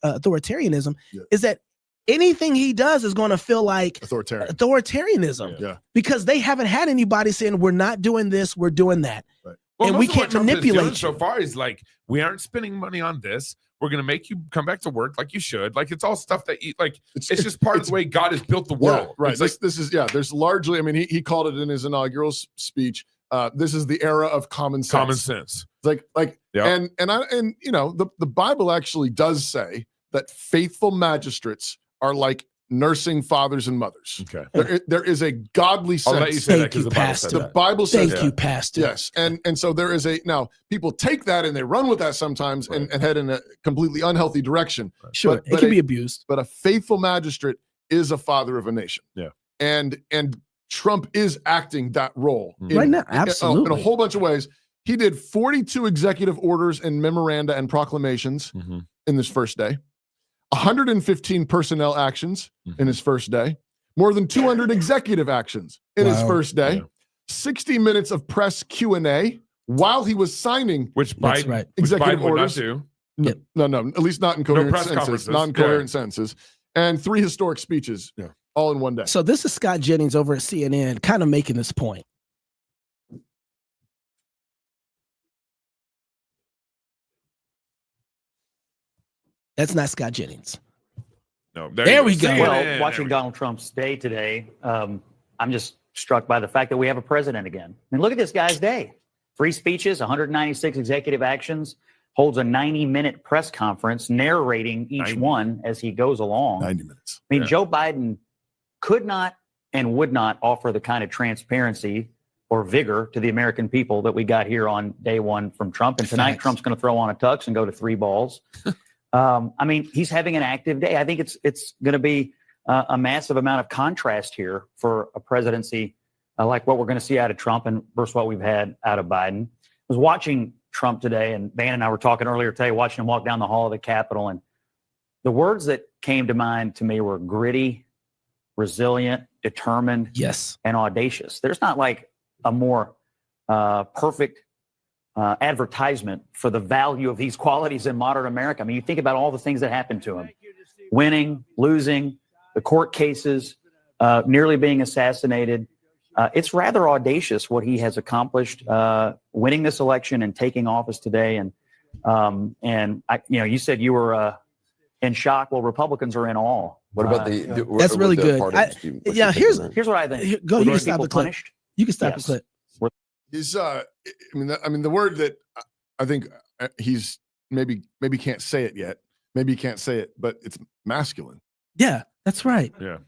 authoritarianism, is that anything he does is going to feel like authoritarianism Yeah. because they haven't had anybody saying, we're not doing this, we're doing that. Right. Well, and most we of what can't Trump is doing manipulate so you. far is like, we aren't spending money on this. We're going to make you come back to work like you should. Like, it's all stuff that you like. It's just part of the way God has built the world. Yeah, right. It's This is there's largely, I mean, he called it in his inaugural speech. This is the era of common sense. common sense. It's like Yeah. and the Bible actually does say that faithful magistrates are like nursing fathers and mothers. Okay. There is a godly sense. I'll let you say that Thank because you, the Bible Pastor. said The that. Bible says Thank that. you, Pastor. Yes. And so there is now people take that and they run with that sometimes and head in a completely unhealthy direction. Sure. But it can a- be abused. But a faithful magistrate is a father of a nation. Yeah. And Trump is acting that role Right now. Absolutely. in a whole bunch of ways. He did 42 executive orders and memoranda and proclamations in this first day, 115 personnel actions in his first day, more than 200 executive actions in his first day, 60 minutes of press Q&A while he was signing Which Biden, executive would orders. not do. No, at least not in coherent press sentences. conferences. Not in coherent sentences. And 3 historic speeches all in one day. So this is Scott Jennings over at CNN kind of making this point. That's not Scott Jennings. No, there we go. Well, watching Donald Trump's day today, I'm just struck by the fact that we have a president again. I mean, look at this guy's day. 3 speeches, 196 executive actions, holds a 90-minute press conference narrating each one as he goes along. 90 minutes. I mean, Joe Biden could not and would not offer the kind of transparency or vigor to the American people that we got here on day one from Trump. And tonight, Trump's going to throw on a tux and go to 3 balls. I mean, he's having an active day. I think it's going to be a massive amount of contrast here for a presidency like what we're going to see out of Trump and versus what we've had out of Biden. I was watching Trump today, and Van and I were talking earlier today, watching him walk down the hall of the Capitol, and the words that came to mind to me were gritty, resilient, determined, and audacious. There's not like a more perfect advertisement for the value of these qualities in modern America. I mean, you think about all the things that happened to him: winning, losing, the court cases, nearly being assassinated. It's rather audacious what he has accomplished, winning this election and taking office today. And you said you were in shock. Well, Republicans are in awe. What about that's really good. Here's what I think. Go. You can stop the clip. You can stop the clip. He's I mean the word that I think he's maybe can't say it yet. Maybe he can't say it, but it's masculine. Yeah, that's right. Yeah,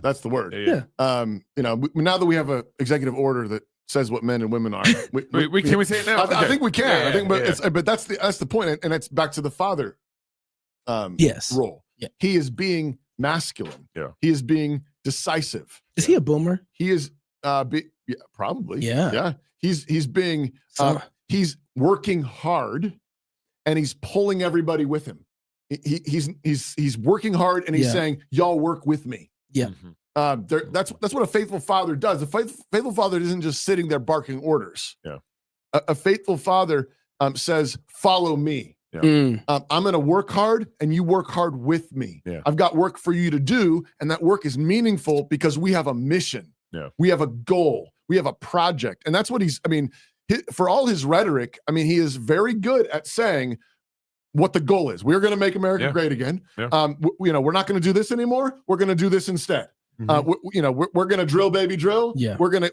that's the word. Yeah. Now that we have an executive order that says what men and women are, can we say it now? I think we can. But that's the point, and it's back to the father. Role. Yeah. He is being masculine. Yeah. He is being decisive. Is he a boomer? He is. Probably. Yeah. Yeah. He's being. He's working hard, and he's pulling everybody with him. He's working hard, and he's saying, "Y'all work with me." Yeah. That's what a faithful father does. A faithful father isn't just sitting there barking orders. Yeah. A faithful father says, "Follow me." Yeah. I'm going to work hard, and you work hard with me. Yeah. I've got work for you to do, and that work is meaningful because we have a mission. Yeah. We have a goal. We have a project, and that's what for all his rhetoric, I mean, he is very good at saying what the goal is. We're going to make America great again. Yeah. We're not going to do this anymore. We're going to do this instead. Mm-hmm. We're going to drill, baby, drill. Yeah. We're going to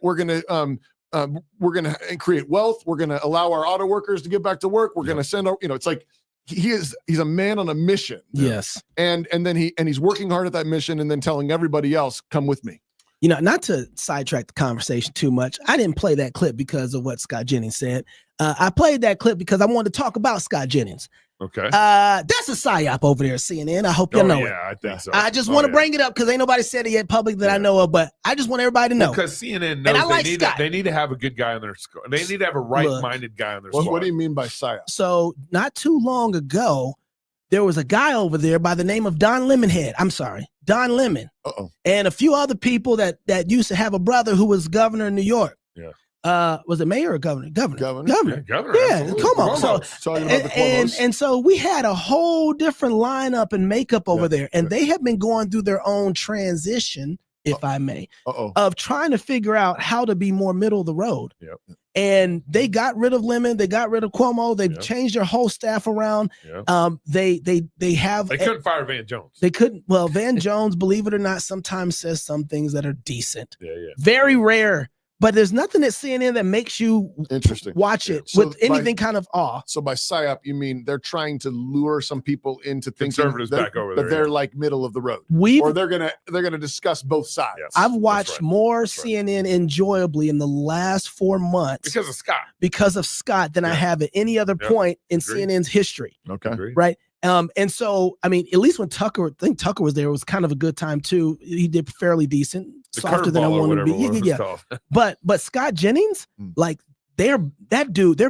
create wealth. We're going to allow our auto workers to get back to work. We're going to send it's like he's a man on a mission. Yes. And then he's working hard at that mission, and then telling everybody else, come with me. Not to sidetrack the conversation too much, I didn't play that clip because of what Scott Jennings said. I played that clip because I wanted to talk about Scott Jennings. Okay. That's a psyop over there at CNN. I hope you know it. I think so. I just want to bring it up because ain't nobody said it yet public that I know of, but I just want everybody to know. Because CNN knows they need to have a good guy on their squad. They need to have a right-minded guy on their squad. What do you mean by psyop? So not too long ago, there was a guy over there by the name of Don Lemonhead. I'm sorry, Don Lemon. And a few other people that used to have a brother who was governor in New York. Yeah. Was it mayor or governor? Governor. Yeah, governor. Yeah, come on. So so we had a whole different lineup and makeup over there, and they have been going through their own transition, if I may, of trying to figure out how to be more middle of the road. Yep. And they got rid of Lemon, they got rid of Cuomo, they've changed their whole staff around. Yep. They couldn't fire Van Jones. They couldn't. Well, Van Jones, believe it or not, sometimes says some things that are decent. Yeah. Very rare. But there's nothing at CNN that makes you watch it with anything kind of awe. So by psyop, you mean they're trying to lure some people into thinking conservatives back over there, that they're like middle of the road, or they're gonna discuss both sides. Yes, I've watched more CNN enjoyably in the last 4 months because of Scott than I have at any other point in CNN's history. Okay, right? And so, I mean, at least when I think Tucker was there, it was kind of a good time too. He did fairly decent, softer than I wanted to be. Yeah. But Scott Jennings, like they're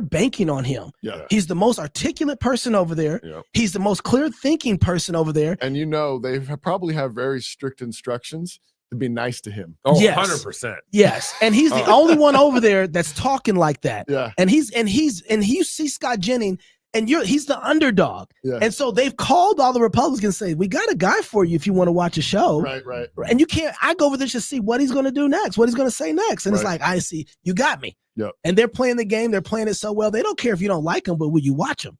banking on him. Yeah. He's the most articulate person over there. Yeah. He's the most clear thinking person over there. And they probably have very strict instructions to be nice to him. Oh, yes. 100%. Yes. And he's the only one over there that's talking like that. Yeah. And you see Scott Jennings, and he's the underdog. Yeah. And so they've called all the Republicans saying, we got a guy for you if you want to watch a show. Right. And I go over there to see what he's going to do next, what he's going to say next. And it's like, I see, you got me. Yep. And they're playing the game. They're playing it so well. They don't care if you don't like them, but will you watch them?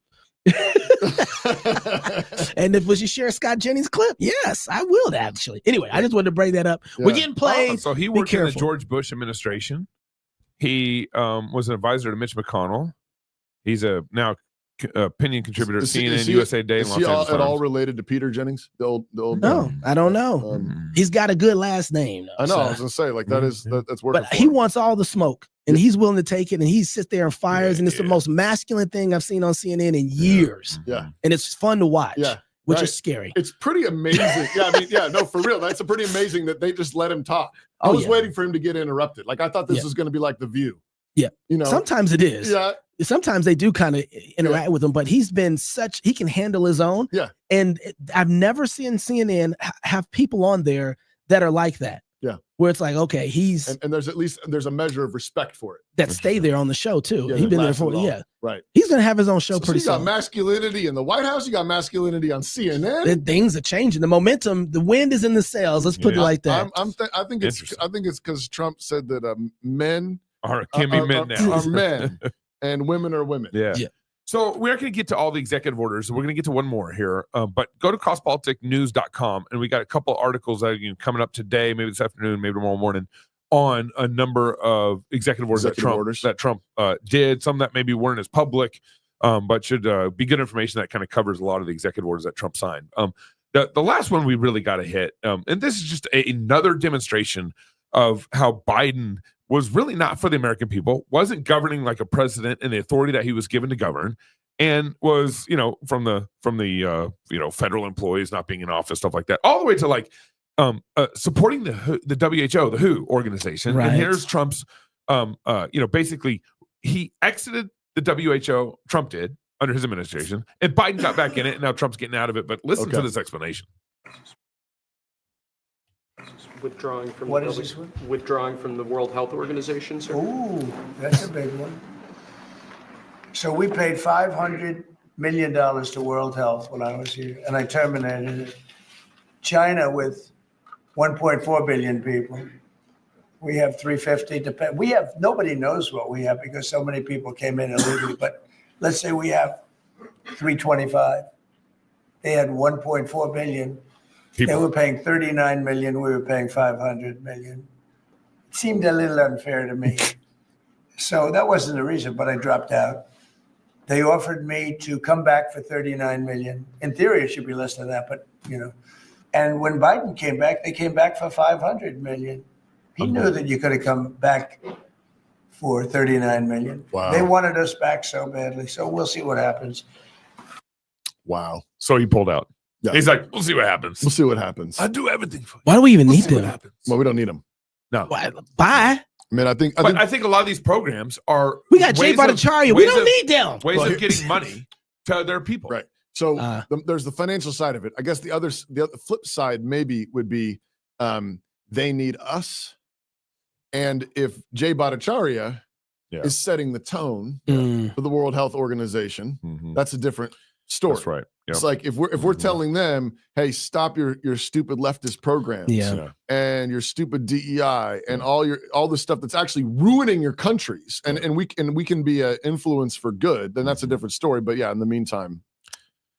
And was you share Scott Jennings clip? Yes, I will actually. Anyway, I just wanted to bring that up. Yeah. We're getting played. So he worked in the George Bush administration. He was an advisor to Mitch McConnell. He's now opinion contributor to CNN, USA Today, and Los Angeles Times. At all related to Peter Jennings? The old no, I don't know. He's got a good last name. Though, I know. I was gonna say that's working. But he wants all the smoke, and he's willing to take it, and he sits there and fires, and it's the most masculine thing I've seen on CNN in years. Yeah, and it's fun to watch. Yeah. Which is scary. It's pretty amazing. No, for real. That's pretty amazing that they just let him talk. I was waiting for him to get interrupted. Like I thought this was going to be like The View. Yeah, sometimes it is. Yeah. Sometimes they do kind of interact with him, but he can handle his own. Yeah. And I've never seen CNN have people on there that are like that. Yeah. Where it's like, okay, and there's a measure of respect for it. That stay there on the show too. Yeah, He's been there for right. He's gonna have his own show pretty soon. You got masculinity in the White House. You got masculinity on CNN. Things are changing. The momentum, the wind is in the sails. Let's put it like that. I think it's because Trump said that men can be men now. Are men and women are women. Yeah. So we're not going to get to all the executive orders. We're going to get to one more here. But go to cospoliticnews.com, and we got a couple articles that are coming up today, maybe this afternoon, maybe tomorrow morning, on a number of executive orders that Trump did. Some that maybe weren't as public, but should be good information that kind of covers a lot of the executive orders that Trump signed. The last one we really got to hit, and this is just another demonstration of how Biden was really not for the American people, wasn't governing like a president and the authority that he was given to govern, and was, from the federal employees not being in office, stuff like that, all the way to like supporting the WHO, the WHO organization. Right. And here's Trump's, basically he exited the WHO, Trump did, under his administration, and Biden got back in it, and now Trump's getting out of it. But listen to this explanation. Withdrawing from What is this one? Withdrawing from the World Health Organization, sir. Ooh, that's a big one. So we paid $500 million to World Health when I was here, and I terminated it. China, with 1.4 billion people, we have 350 to pay. We have, nobody knows what we have because so many people came in illegally, but let's say we have 325. They had 1.4 billion. They were paying 39 million. We were paying 500 million. It seemed a little unfair to me. So that wasn't the reason, but I dropped out. They offered me to come back for 39 million. In theory, it should be less than that, but And when Biden came back, they came back for 500 million. He knew that you could have come back for 39 million. Wow. They wanted us back so badly. So we'll see what happens. Wow. So he pulled out. Yeah. He's like, we'll see what happens. We'll see what happens. I do everything for you. Why do we even need them? Well, we don't need them. No. Why? Bye. I mean, I think a lot of these programs are. We got Jay Bhattacharya. We don't need them. Ways of getting money to their people. Right. So there's the financial side of it. I guess the other flip side maybe would be they need us. And if Jay Bhattacharya is setting the tone for the World Health Organization, that's a different story. That's right. Yep. It's like if we're telling them, hey, stop your stupid leftist programs and your stupid DEI and all the stuff that's actually ruining your countries, and we can be an influence for good, then that's a different story. But in the meantime,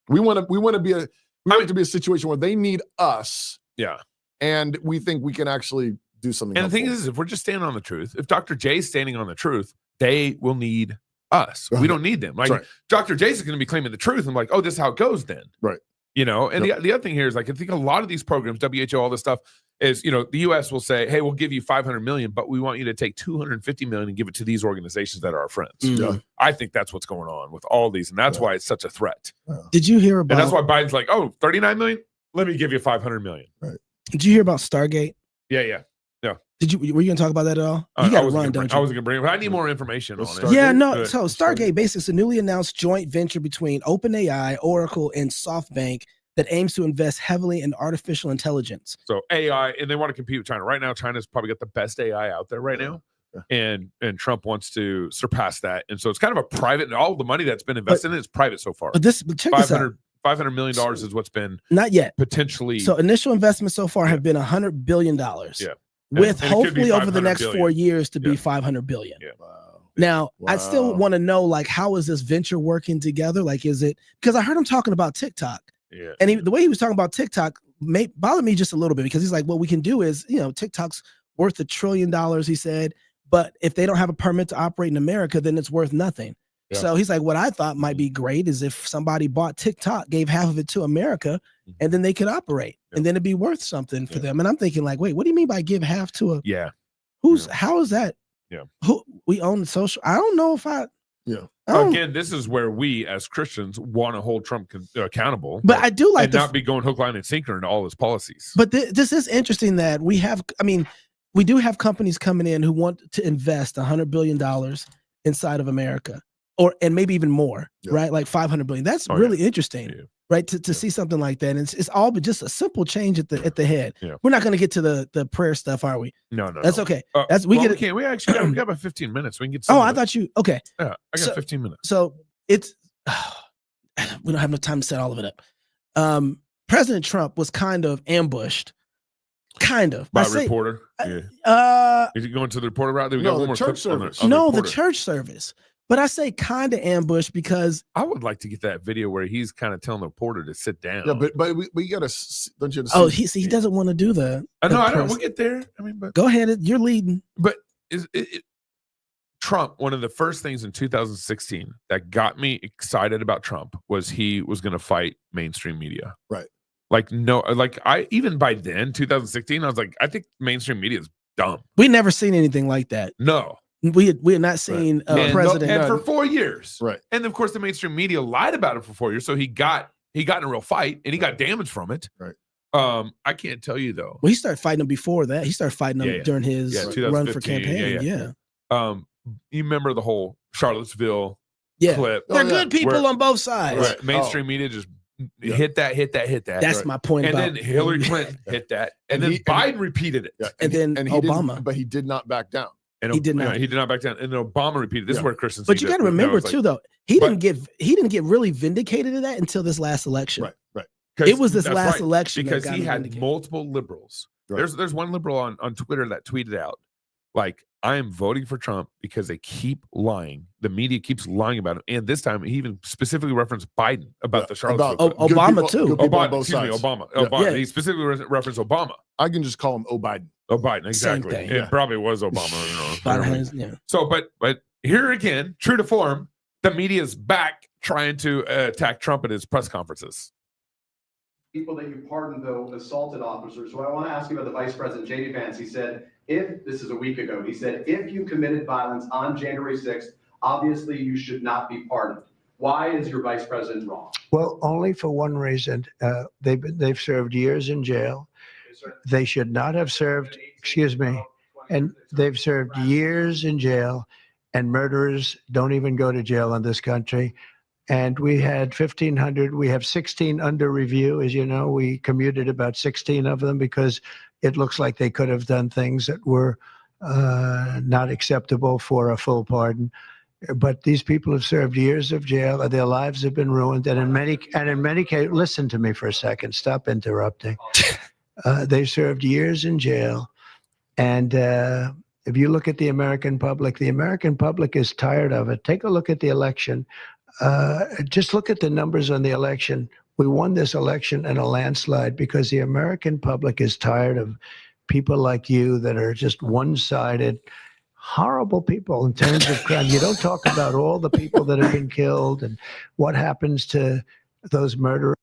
we want to be a situation where they need us. Yeah. And we think we can actually do something. And the thing is, if we're just standing on the truth, if Dr. J's standing on the truth, they will need us. We don't need them. Like Dr. J's is going to be claiming the truth. And like, oh, this is how it goes then. Right. You know, and the other thing here is like I think a lot of these programs, WHO, all this stuff is, you know, the U.S. will say, hey, we'll give you $500 million, but we want you to take $250 million and give it to these organizations that are our friends. Yeah. I think that's what's going on with all these, and that's why it's such a threat. Did you hear about? And that's why Biden's like, oh, 39 million. Let me give you $500 million. Right. Did you hear about Stargate? Yeah. Were you gonna talk about that at all? You got to run, don't you? I wasn't gonna bring it, but I need more information on it. Yeah, no. So Stargate basically is a newly announced joint venture between OpenAI, Oracle, and SoftBank that aims to invest heavily in artificial intelligence. So AI, and they want to compete with China. Right now, China's probably got the best AI out there right now. And Trump wants to surpass that. And so it's kind of a private, all the money that's been invested in it is private so far. But check this out. $500 million is what's been not yet potentially. So initial investments so far have been $100 billion. Yeah. With and hopefully over the next billion. 4 years to be $500 billion. Yeah. Wow. Now, I still want to know, like, how is this venture working together? Like, is it because I heard him talking about TikTok? Yeah. And the way he was talking about TikTok bothered me just a little bit because he's like, what we can do is, you know, TikTok's worth $1 trillion, he said. But if they don't have a permit to operate in America, then it's worth nothing. Yeah. So he's like, what I thought might be great is if somebody bought TikTok, gave half of it to America, and then they could operate, and then it'd be worth something for them. And I'm thinking, like, wait, what do you mean by give half to a? Yeah. How is that? Yeah. Who we own social? I don't know if I. Yeah. Again, this is where we as Christians want to hold Trump accountable. But I do like and not be going hook, line, and sinker into all his policies. But this is interesting that we have. I mean, we do have companies coming in who want to invest $100 billion inside of America. And maybe even more, right? Like 500 billion. That's really interesting, right? To see something like that. And it's all but just a simple change at the head. Yeah. We're not going to get to the prayer stuff, are we? No. That's okay. We actually got about 15 minutes. We can get. I thought you. Okay. Yeah, I got 15 minutes. So it's we don't have enough time to set all of it up. President Trump was kind of ambushed. Kind of by a reporter. Is he going to the reporter route? We got one more church service. The church service. But I say kind of ambush because I would like to get that video where he's kind of telling the reporter to sit down. Yeah, but we got to. Don't you? He doesn't want to do that. I know. We'll get there. I mean, but go ahead. You're leading. But Trump? One of the first things in 2016 that got me excited about Trump was he was going to fight mainstream media. Right. Even by then, 2016, I was like, I think mainstream media is dumb. We never seen anything like that. No. We had not seen a president and for 4 years, right? And of course, the mainstream media lied about it for 4 years, so he got in a real fight and he got damaged from it, right? I can't tell you though. Well, he started fighting them before that. He started fighting them during his run for campaign. Yeah. You remember the whole Charlottesville clip? They're good people on both sides. Right. Mainstream media just hit that. That's my point. And then Hillary Clinton hit that, and then Biden repeated it, and then Obama, but he did not back down. And he did not. He did not back down. And then Obama repeated. This is where Christians. But you got to remember too, though, he didn't get really vindicated in that until this last election. Right. It was this last election because he had multiple liberals. Right. There's one liberal on Twitter that tweeted out, like, I am voting for Trump because they keep lying. The media keeps lying about him. And this time, he even specifically referenced Biden about the Charlottesville. Obama too. Obama. Yeah. He specifically referenced Obama. I can just call him Biden. Biden, exactly. It probably was Obama. So, but here again, true to form, the media is back trying to attack Trump at his press conferences. People that you pardoned, though, assaulted officers. So I want to ask you about the Vice President, J.D. Vance. He said, this is a week ago, he said, if you committed violence on January 6th, obviously you should not be pardoned. Why is your Vice President wrong? Well, only for one reason. They've served years in jail. They should not have served, and they've served years in jail, and murderers don't even go to jail in this country. And we had 1,500. We have 16 under review. As you know, we commuted about 16 of them because it looks like they could have done things that were not acceptable for a full pardon. But these people have served years of jail. Their lives have been ruined. And in many cases, listen to me for a second. Stop interrupting. They served years in jail. And if you look at the American public is tired of it. Take a look at the election. Just look at the numbers on the election. We won this election in a landslide because the American public is tired of people like you that are just one-sided, horrible people in terms of crime. You don't talk about all the people that have been killed and what happens to those murderers.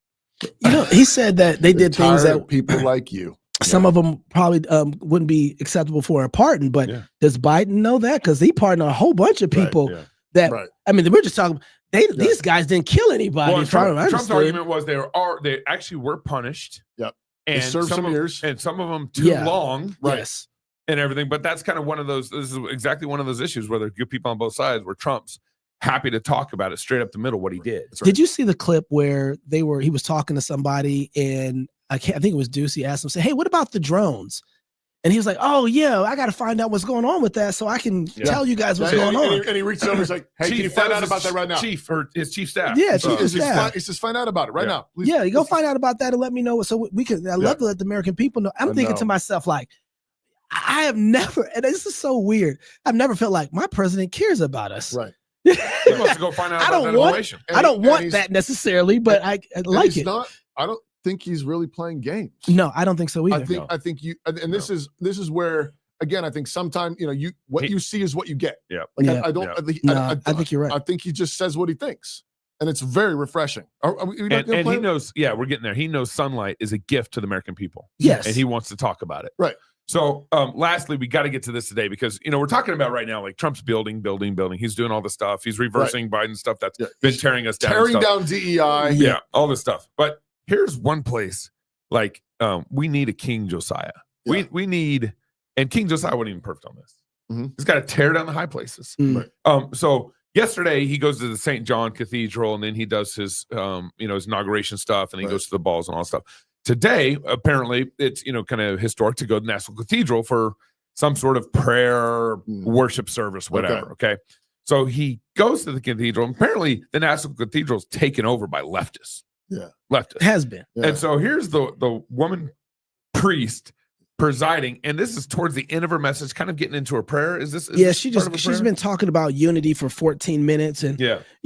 He said that they did things that people like you. Some of them probably wouldn't be acceptable for a pardon, but does Biden know that? Because he pardoned a whole bunch of people that, I mean, we're just talking, these guys didn't kill anybody. Well, Trump's argument was they actually were punished. Yep. And they served some years. And some of them too long. Right. Yes. And everything. But that's kind of this is exactly one of those issues where there are good people on both sides where Trump's happy to talk about it straight up the middle, what he did. Did you see the clip where he was talking to somebody and I think it was Ducey asked him, say, hey, what about the drones? And he was like, oh, yeah, I got to find out what's going on with that so I can tell you guys what's going on. And he reached over and was like, hey, can you find out about that right now? His chief staff. Yeah, chief of staff. He says, find out about it right now. Please, you go find out about that and let me know. So we can, I'd love to let the American people know. I'm thinking to myself, like, I have never, and this is so weird, I've never felt like my president cares about us. Right. He wants to go find out about that information. I don't want that necessarily, but I like it. I don't think he's really playing games. No, I don't think so either. I think you, and this is where, again, I think sometimes, you see is what you get. Yeah. I think you're right. I think he just says what he thinks. And it's very refreshing. And he knows, we're getting there. He knows sunlight is a gift to the American people. Yes. And he wants to talk about it. Right. So lastly, we got to get to this today because, we're talking about right now, like Trump's building. He's doing all the stuff. He's reversing Biden's stuff that's been tearing us down. Tearing down DEI. Yeah, all this stuff. But here's one place, like we need a King Josiah. Yeah. We need, and King Josiah wasn't even perfect on this. Mm-hmm. He's got to tear down the high places. Mm-hmm. So yesterday he goes to the St. John Cathedral and then he does his, his inauguration stuff and he goes to the balls and all that stuff. Today, apparently, it's kind of historic to go to the National Cathedral for some sort of prayer, worship service, whatever. Okay. So he goes to the cathedral. And apparently, the National Cathedral is taken over by leftists. Yeah, leftists has been. Yeah. And so here's the woman priest presiding, and this is towards the end of her message, kind of getting into her prayer. She's been talking about unity for 14 minutes and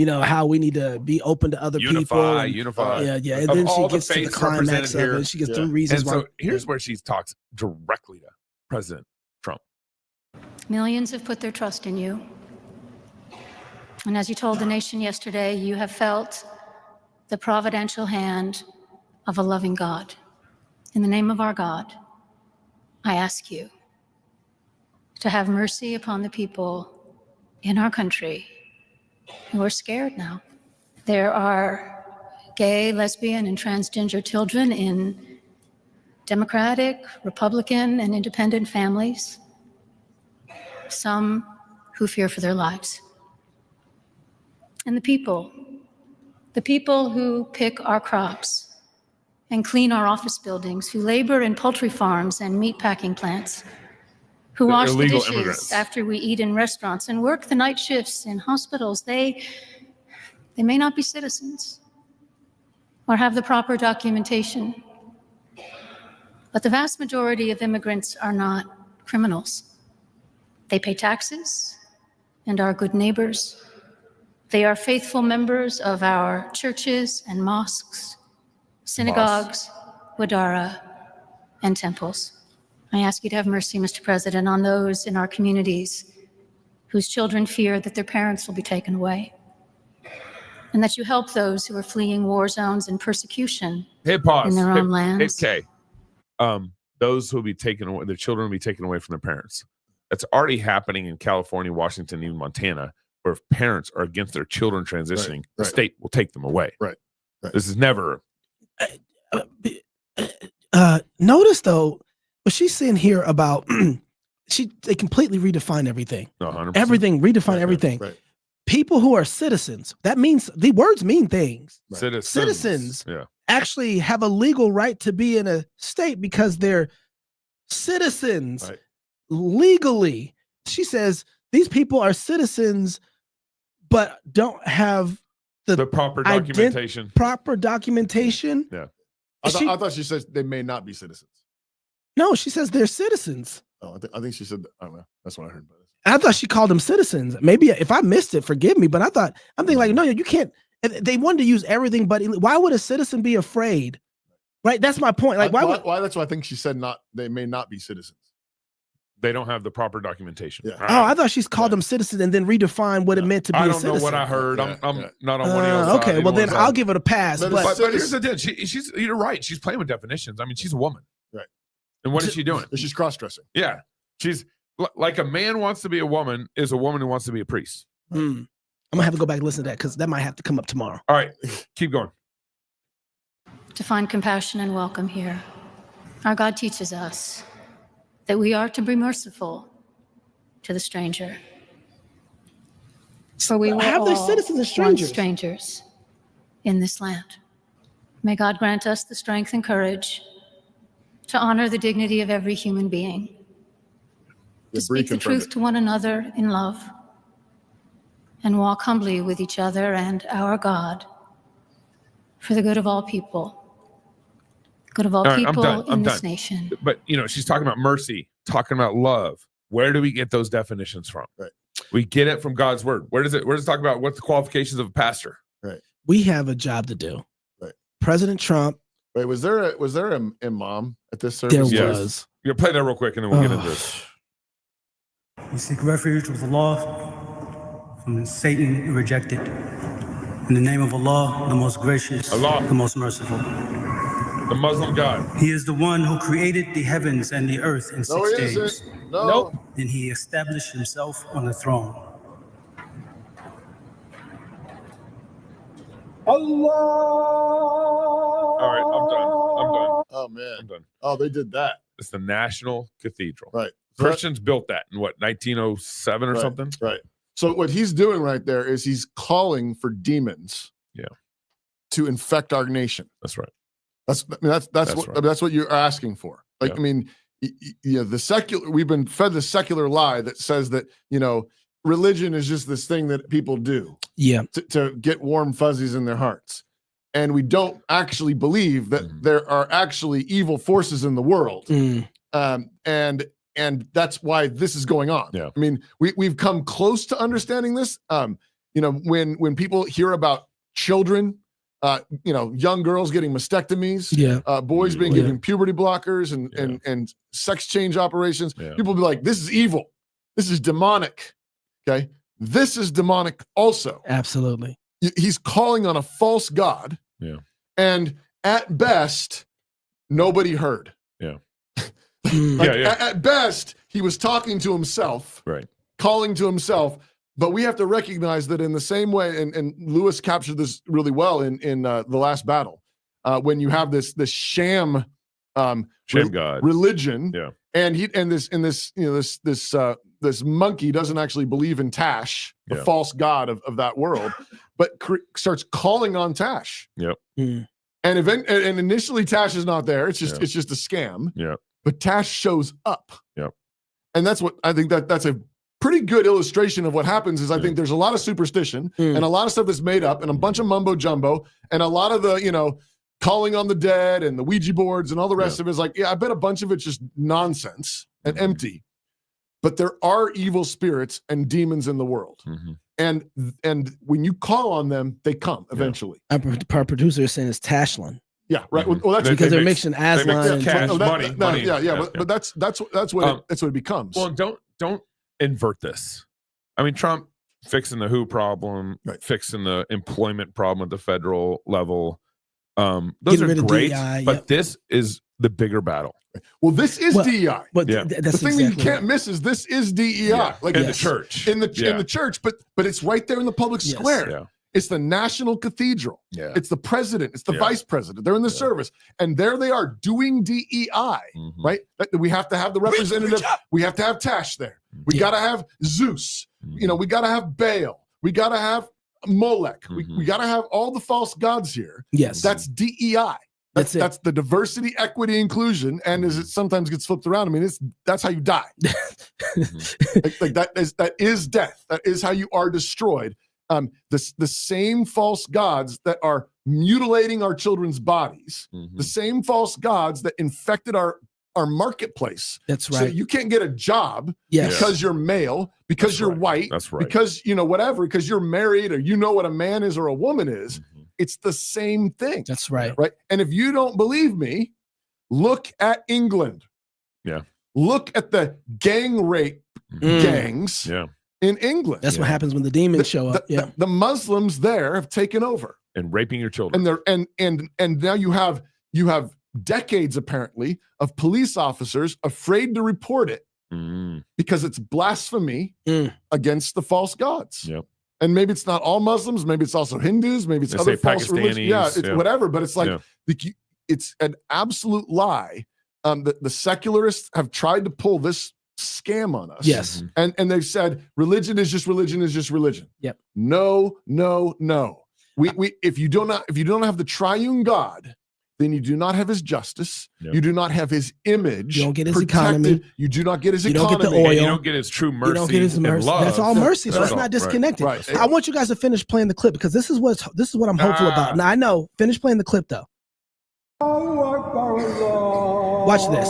how we need to be open to other people. Unify. Yeah. And then she gets to the climax of it. She gets 3 reasons why. So here's where she talks directly to President Trump. Millions have put their trust in you. And as you told the nation yesterday, you have felt the providential hand of a loving God. In the name of our God, I ask you to have mercy upon the people in our country who are scared now. There are gay, lesbian, and transgender children in Democratic, Republican, and independent families, some who fear for their lives. And the people who pick our crops and clean our office buildings, who labor in poultry farms and meatpacking plants, who wash the dishes after we eat in restaurants and work the night shifts in hospitals, they may not be citizens or have the proper documentation. But the vast majority of immigrants are not criminals. They pay taxes and are good neighbors. They are faithful members of our churches and mosques, synagogues, wadara, and temples. I ask you to have mercy, Mr. President, on those in our communities whose children fear that their parents will be taken away, and that you help those who are fleeing war zones and persecution in their own lands. Those who will be taken away, their children will be taken away from their parents. That's already happening in California, Washington, even Montana, where if parents are against their children transitioning, the state will take them away. Right. This is never. Notice though, what she's saying here about they completely redefine everything. 100%. Everything, redefine everything. Right. People who are citizens, that means the words mean things. Right. Citizens actually have a legal right to be in a state because they're citizens legally. She says these people are citizens, but don't have the proper documentation. Proper documentation. Yeah. I thought she said they may not be citizens. No, she says they're citizens. Oh, I think she said, I don't know. That's what I heard about it. I thought she called them citizens. Maybe if I missed it, forgive me. But I'm thinking like, no, you can't. They wanted to use everything, but why would a citizen be afraid? Right? That's my point. Like, why? That's why I think she said they may not be citizens. They don't have the proper documentation. Yeah. Oh, I thought she's called them citizens and then redefined what it meant to be I a don't citizen. know what I heard. I'm not on one of y'all's side. Okay, well then I'll give it a pass. But here's the deal. She's you're right. She's playing with definitions. I mean, she's a woman. Right. And what is she doing? She's cross-dressing. Yeah. She's like a man wants to be a woman is a woman who wants to be a priest. I'm gonna have to go back and listen to that because that might have to come up tomorrow. All right, keep going. To find compassion and welcome here. Our God teaches us that we are to be merciful to the stranger. For we were Have they all citizens and once strangers? strangers in this land. May God grant us the strength and courage to honor the dignity of every human being, to speak the truth to one another in love, and walk humbly with each other and our God for the good of all people. Good of all people in this nation. But she's talking about mercy, talking about love. Where do we get those definitions from? Right. We get it from God's word. Where does it talk about what's the qualifications of a pastor? Right. We have a job to do. Right. President Trump. Wait, was there a imam at this service? There was. You'll play that real quick and then we'll get into this. We seek refuge with Allah from Satan who rejected. In the name of Allah, the most gracious, Allah, the most merciful. The Muslim God. He is the one who created the heavens and the earth in 6 days. No. Then he established himself on the throne. Allah. All right, I'm done. Oh man, I'm done. Oh, they did that. It's the National Cathedral. Right. Christians built that in what, 1907 or something? Right. So what he's doing right there is he's calling for demons. Yeah. To infect our nation. That's right. That's what you're asking for. Like, I mean, the secular, we've been fed the secular lie that says that, religion is just this thing that people do. Yeah. To get warm fuzzies in their hearts. And we don't actually believe that there are actually evil forces in the world. And that's why this is going on. Yeah. I mean, we've come close to understanding this. When people hear about children, young girls getting mastectomies, boys being given puberty blockers and sex change operations, people be like, this is evil. This is demonic. Okay. This is demonic also. Absolutely. He's calling on a false god. Yeah. And at best, nobody heard. Yeah. At best, he was talking to himself, right? Calling to himself. But we have to recognize that in the same way, and Lewis captured this really well in the last battle, when you have this sham God religion, and this monkey doesn't actually believe in Tash, the false god of that world, but starts calling on Tash. Yep. And initially Tash is not there. It's just a scam. Yeah. But Tash shows up. Yep. And that's what I think that's a pretty good illustration of what happens is I think there's a lot of superstition and a lot of stuff that's made up and a bunch of mumbo jumbo and a lot of the, calling on the dead and the Ouija boards and all the rest of it is like, I bet a bunch of it's just nonsense and empty. But there are evil spirits and demons in the world. And when you call on them, they come eventually. Our producer is saying it's Tashlin. Yeah, right. Well, that's because they're mixing Aslan and cash, money. But that's what it becomes. Well, don't invert this. I mean, Trump fixing the WHO problem, fixing the employment problem at the federal level. Those are great, but this is the bigger battle. Well, this is DEI. But the thing that you can't miss is this is DEI. Like in the church. In the church, but it's right there in the public square. Yeah. It's the National Cathedral. Yeah. It's the president. It's the vice president. They're in the service. And there they are doing DEI, right? We have to have the representative. We have to have Tash there. We got to have Zeus. We got to have Baal. We got to have Molech. We got to have all the false gods here. Yes. That's DEI. That's the diversity, equity, inclusion. And as it sometimes gets flipped around, I mean, that's how you die. that is death. That is how you are destroyed. The same false gods that are mutilating our children's bodies, the same false gods that infected our marketplace. That's right. So you can't get a job because you're male, because you're white, because whatever, because you're married or what a man is or a woman is. It's the same thing. That's right. Right. And if you don't believe me, look at England. Yeah. Look at the gang rape gangs in England. That's what happens when the demons show up. The Muslims there have taken over and raping your children. And now you have decades apparently of police officers afraid to report it because it's blasphemy against the false gods. Yep. And maybe it's not all Muslims, maybe it's also Hindus, maybe it's other false religions. Yeah, it's whatever. But it's like it's an absolute lie. The secularists have tried to pull this scam on us. Yes. And they've said religion is just religion is just religion. Yep. No. We if you don't have the triune God, then you do not have his justice. Yep. You do not have his image. You don't get his protected. economy. You do not get his economy. You don't get the oil. And you don't get his true mercy. You don't get his mercy. And love. That's all mercy. So it's not disconnected. Right. I want you guys to finish playing the clip because this is what I'm hopeful about. Now I know. Finish playing the clip though. Watch this.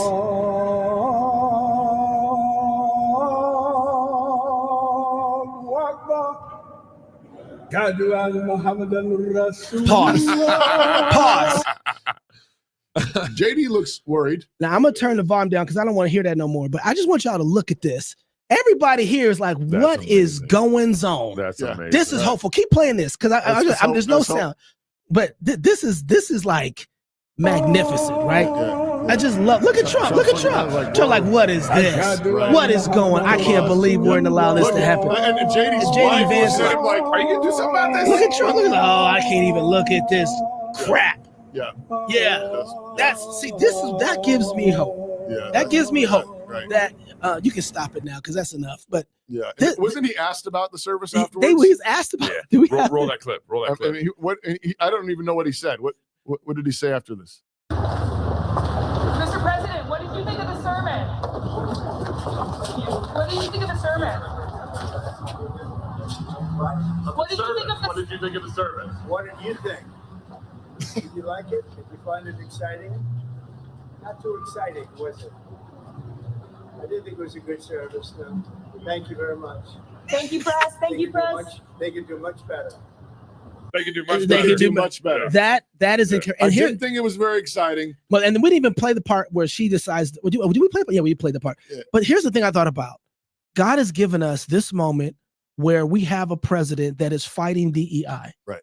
Pause. Pause. JD looks worried. Now I'm gonna turn the volume down because I don't want to hear that no more. But I just want y'all to look at this. Everybody here is like, what is going on? That's amazing. This is hopeful. Keep playing this because there's no sound. But this is like magnificent, right? I just love. Look at Trump. Look at Trump. Trump, like, what is this? What is going? I can't believe we're gonna allow this to happen. And JD Vance, like, are you gonna do something about this? Look at Trump. Look at, oh, I can't even look at this crap. Yeah. That gives me hope. Yeah. That gives me hope. Right. That you can stop it now because that's enough. But yeah, wasn't he asked about the service afterwards? He was asked about. Yeah. Roll that clip. Roll that clip. I mean, I don't even know what he said. What did he say after this? Mr. President, what did you think of the sermon? What did you think of the sermon? What did you think of the sermon? What did you think? Did you like it? Did you find it exciting? Not too exciting, was it? I did think it was a good service. No. Thank you very much. Thank you, press. Thank you, press. They can do much better. They can do much They better. can do much better. That is I didn't think it was very exciting. Well, and we didn't even play the part where she decides. Do we play? Yeah, we played the part. Yeah. But here's the thing I thought about. God has given us this moment where we have a president that is fighting DEI. Right.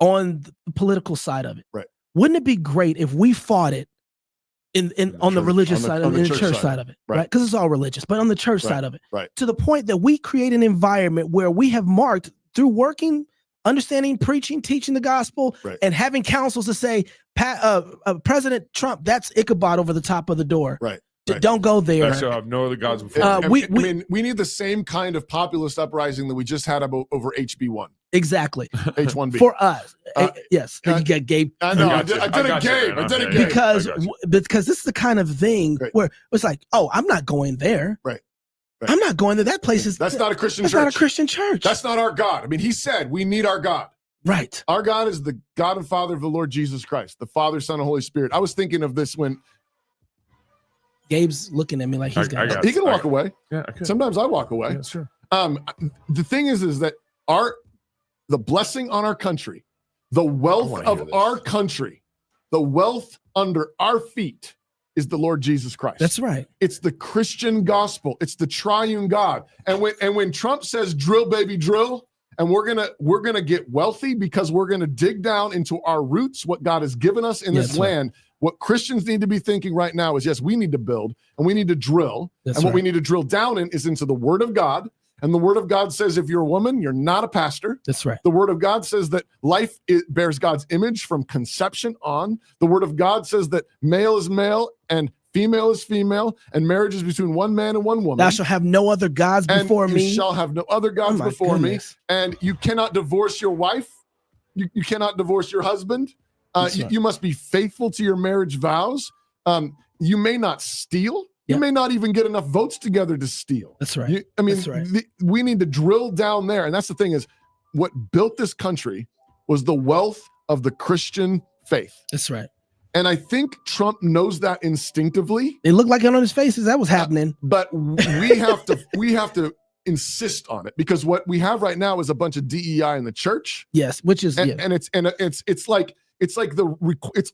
On the political side of it. Right. Wouldn't it be great if we fought it on the religious side, on the church side of it, right? Because it's all religious, but on the church side of it, right? To the point that we create an environment where we have marked through working, understanding, preaching, teaching the gospel, and having councils to say, President Trump, that's Ichabod over the top of the door. Right. Don't go there. I shall have no other gods before. We need the same kind of populist uprising that we just had over HB1. Exactly. H1B. For us. Yes. You got Gabe. I know. I did a Gabe. Because this is the kind of thing where it's like, oh, I'm not going there. Right. I'm not going there. That place is. That's not a Christian church. That's not a Christian church. That's not our God. I mean, he said we need our God. Right. Our God is the God and Father of the Lord Jesus Christ, the Father, Son, and Holy Spirit. I was thinking of this when Gabe's looking at me like he's got he can walk away. Yeah, I can. Sometimes I walk away. Yeah, sure. The thing is that the blessing on our country, the wealth of our country, the wealth under our feet is the Lord Jesus Christ. That's right. It's the Christian gospel. It's the triune God. And when Trump says drill, baby, drill, and we're gonna get wealthy because we're gonna dig down into our roots, what God has given us in this land. Right. What Christians need to be thinking right now is, yes, we need to build and we need to drill. That's and what we need to drill down in is into the Word of God. And the Word of God says if you're a woman, you're not a pastor. That's right. The Word of God says that life bears God's image from conception on. The Word of God says that male is male and female is female, and marriage is between one man and one woman. Thou shalt have no other gods before me. You shall have no other gods before me. And you cannot divorce your wife. You cannot divorce your husband. You must be faithful to your marriage vows. You may not steal. You may not even get enough votes together to steal. That's right. We need to drill down there. And that's the thing is, what built this country was the wealth of the Christian faith. That's right. And I think Trump knows that instinctively. It looked like it on his face as that was happening. But we have to insist on it, because what we have right now is a bunch of DEI in the church. Yes, which is it's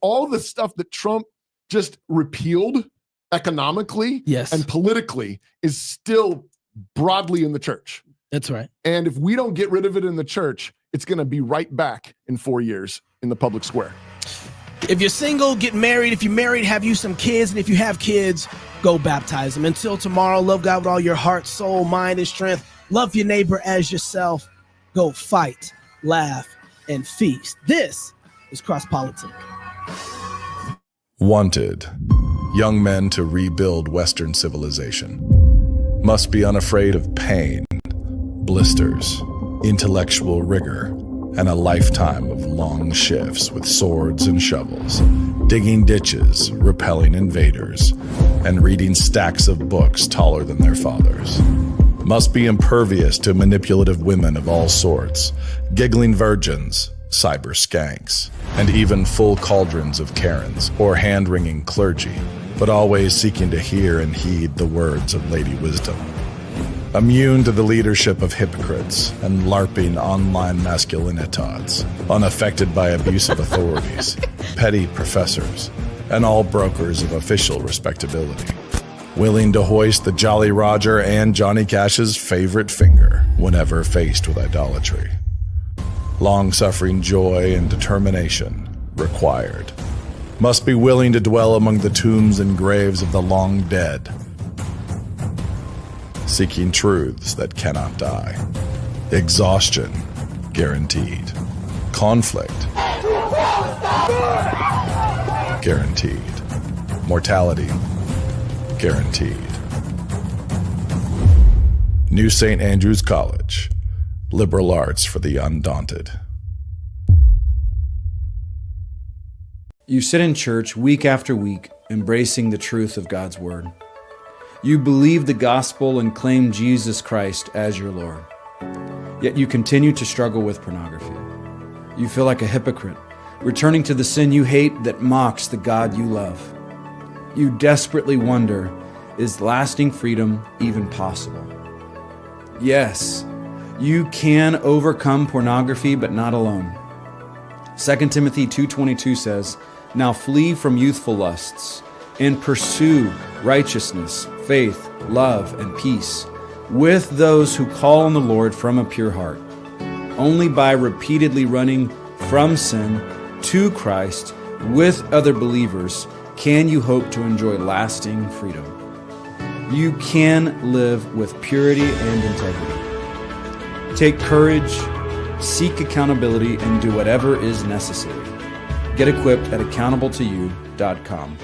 all the stuff that Trump just repealed economically Yes. and politically is still broadly in the church. That's right. And if we don't get rid of it in the church, it's going to be right back in 4 years in the public square. If you're single, get married. If you're married, have you some kids. And if you have kids, go baptize them. Until tomorrow, love God with all your heart, soul, mind, and strength. Love your neighbor as yourself. Go fight, laugh, and feast. This is Cross Politic. Wanted. Young men to rebuild Western civilization. Must be unafraid of pain, blisters, intellectual rigor, and a lifetime of long shifts with swords and shovels, digging ditches, repelling invaders, and reading stacks of books taller than their fathers. Must be impervious to manipulative women of all sorts, giggling virgins, cyber skanks, and even full cauldrons of Karens or hand-wringing clergy, but always seeking to hear and heed the words of Lady Wisdom. Immune to the leadership of hypocrites and LARPing online masculinitods, unaffected by abusive authorities, petty professors, and all brokers of official respectability. Willing to hoist the Jolly Roger and Johnny Cash's favorite finger whenever faced with idolatry. Long-suffering joy and determination required. Must be willing to dwell among the tombs and graves of the long dead, seeking truths that cannot die. Exhaustion guaranteed. Conflict guaranteed. Mortality guaranteed. New St. Andrews College. Liberal arts for the undaunted. You sit in church week after week, embracing the truth of God's word. You believe the gospel and claim Jesus Christ as your Lord. Yet you continue to struggle with pornography. You feel like a hypocrite, returning to the sin you hate that mocks the God you love. You desperately wonder, is lasting freedom even possible? Yes, you can overcome pornography, but not alone. 2 Timothy 2:22 says, "Now flee from youthful lusts, and pursue righteousness, faith, love, and peace with those who call on the Lord from a pure heart." Only by repeatedly running from sin to Christ with other believers can you hope to enjoy lasting freedom. You can live with purity and integrity. Take courage, seek accountability, and do whatever is necessary. Get equipped at accountable2you.com.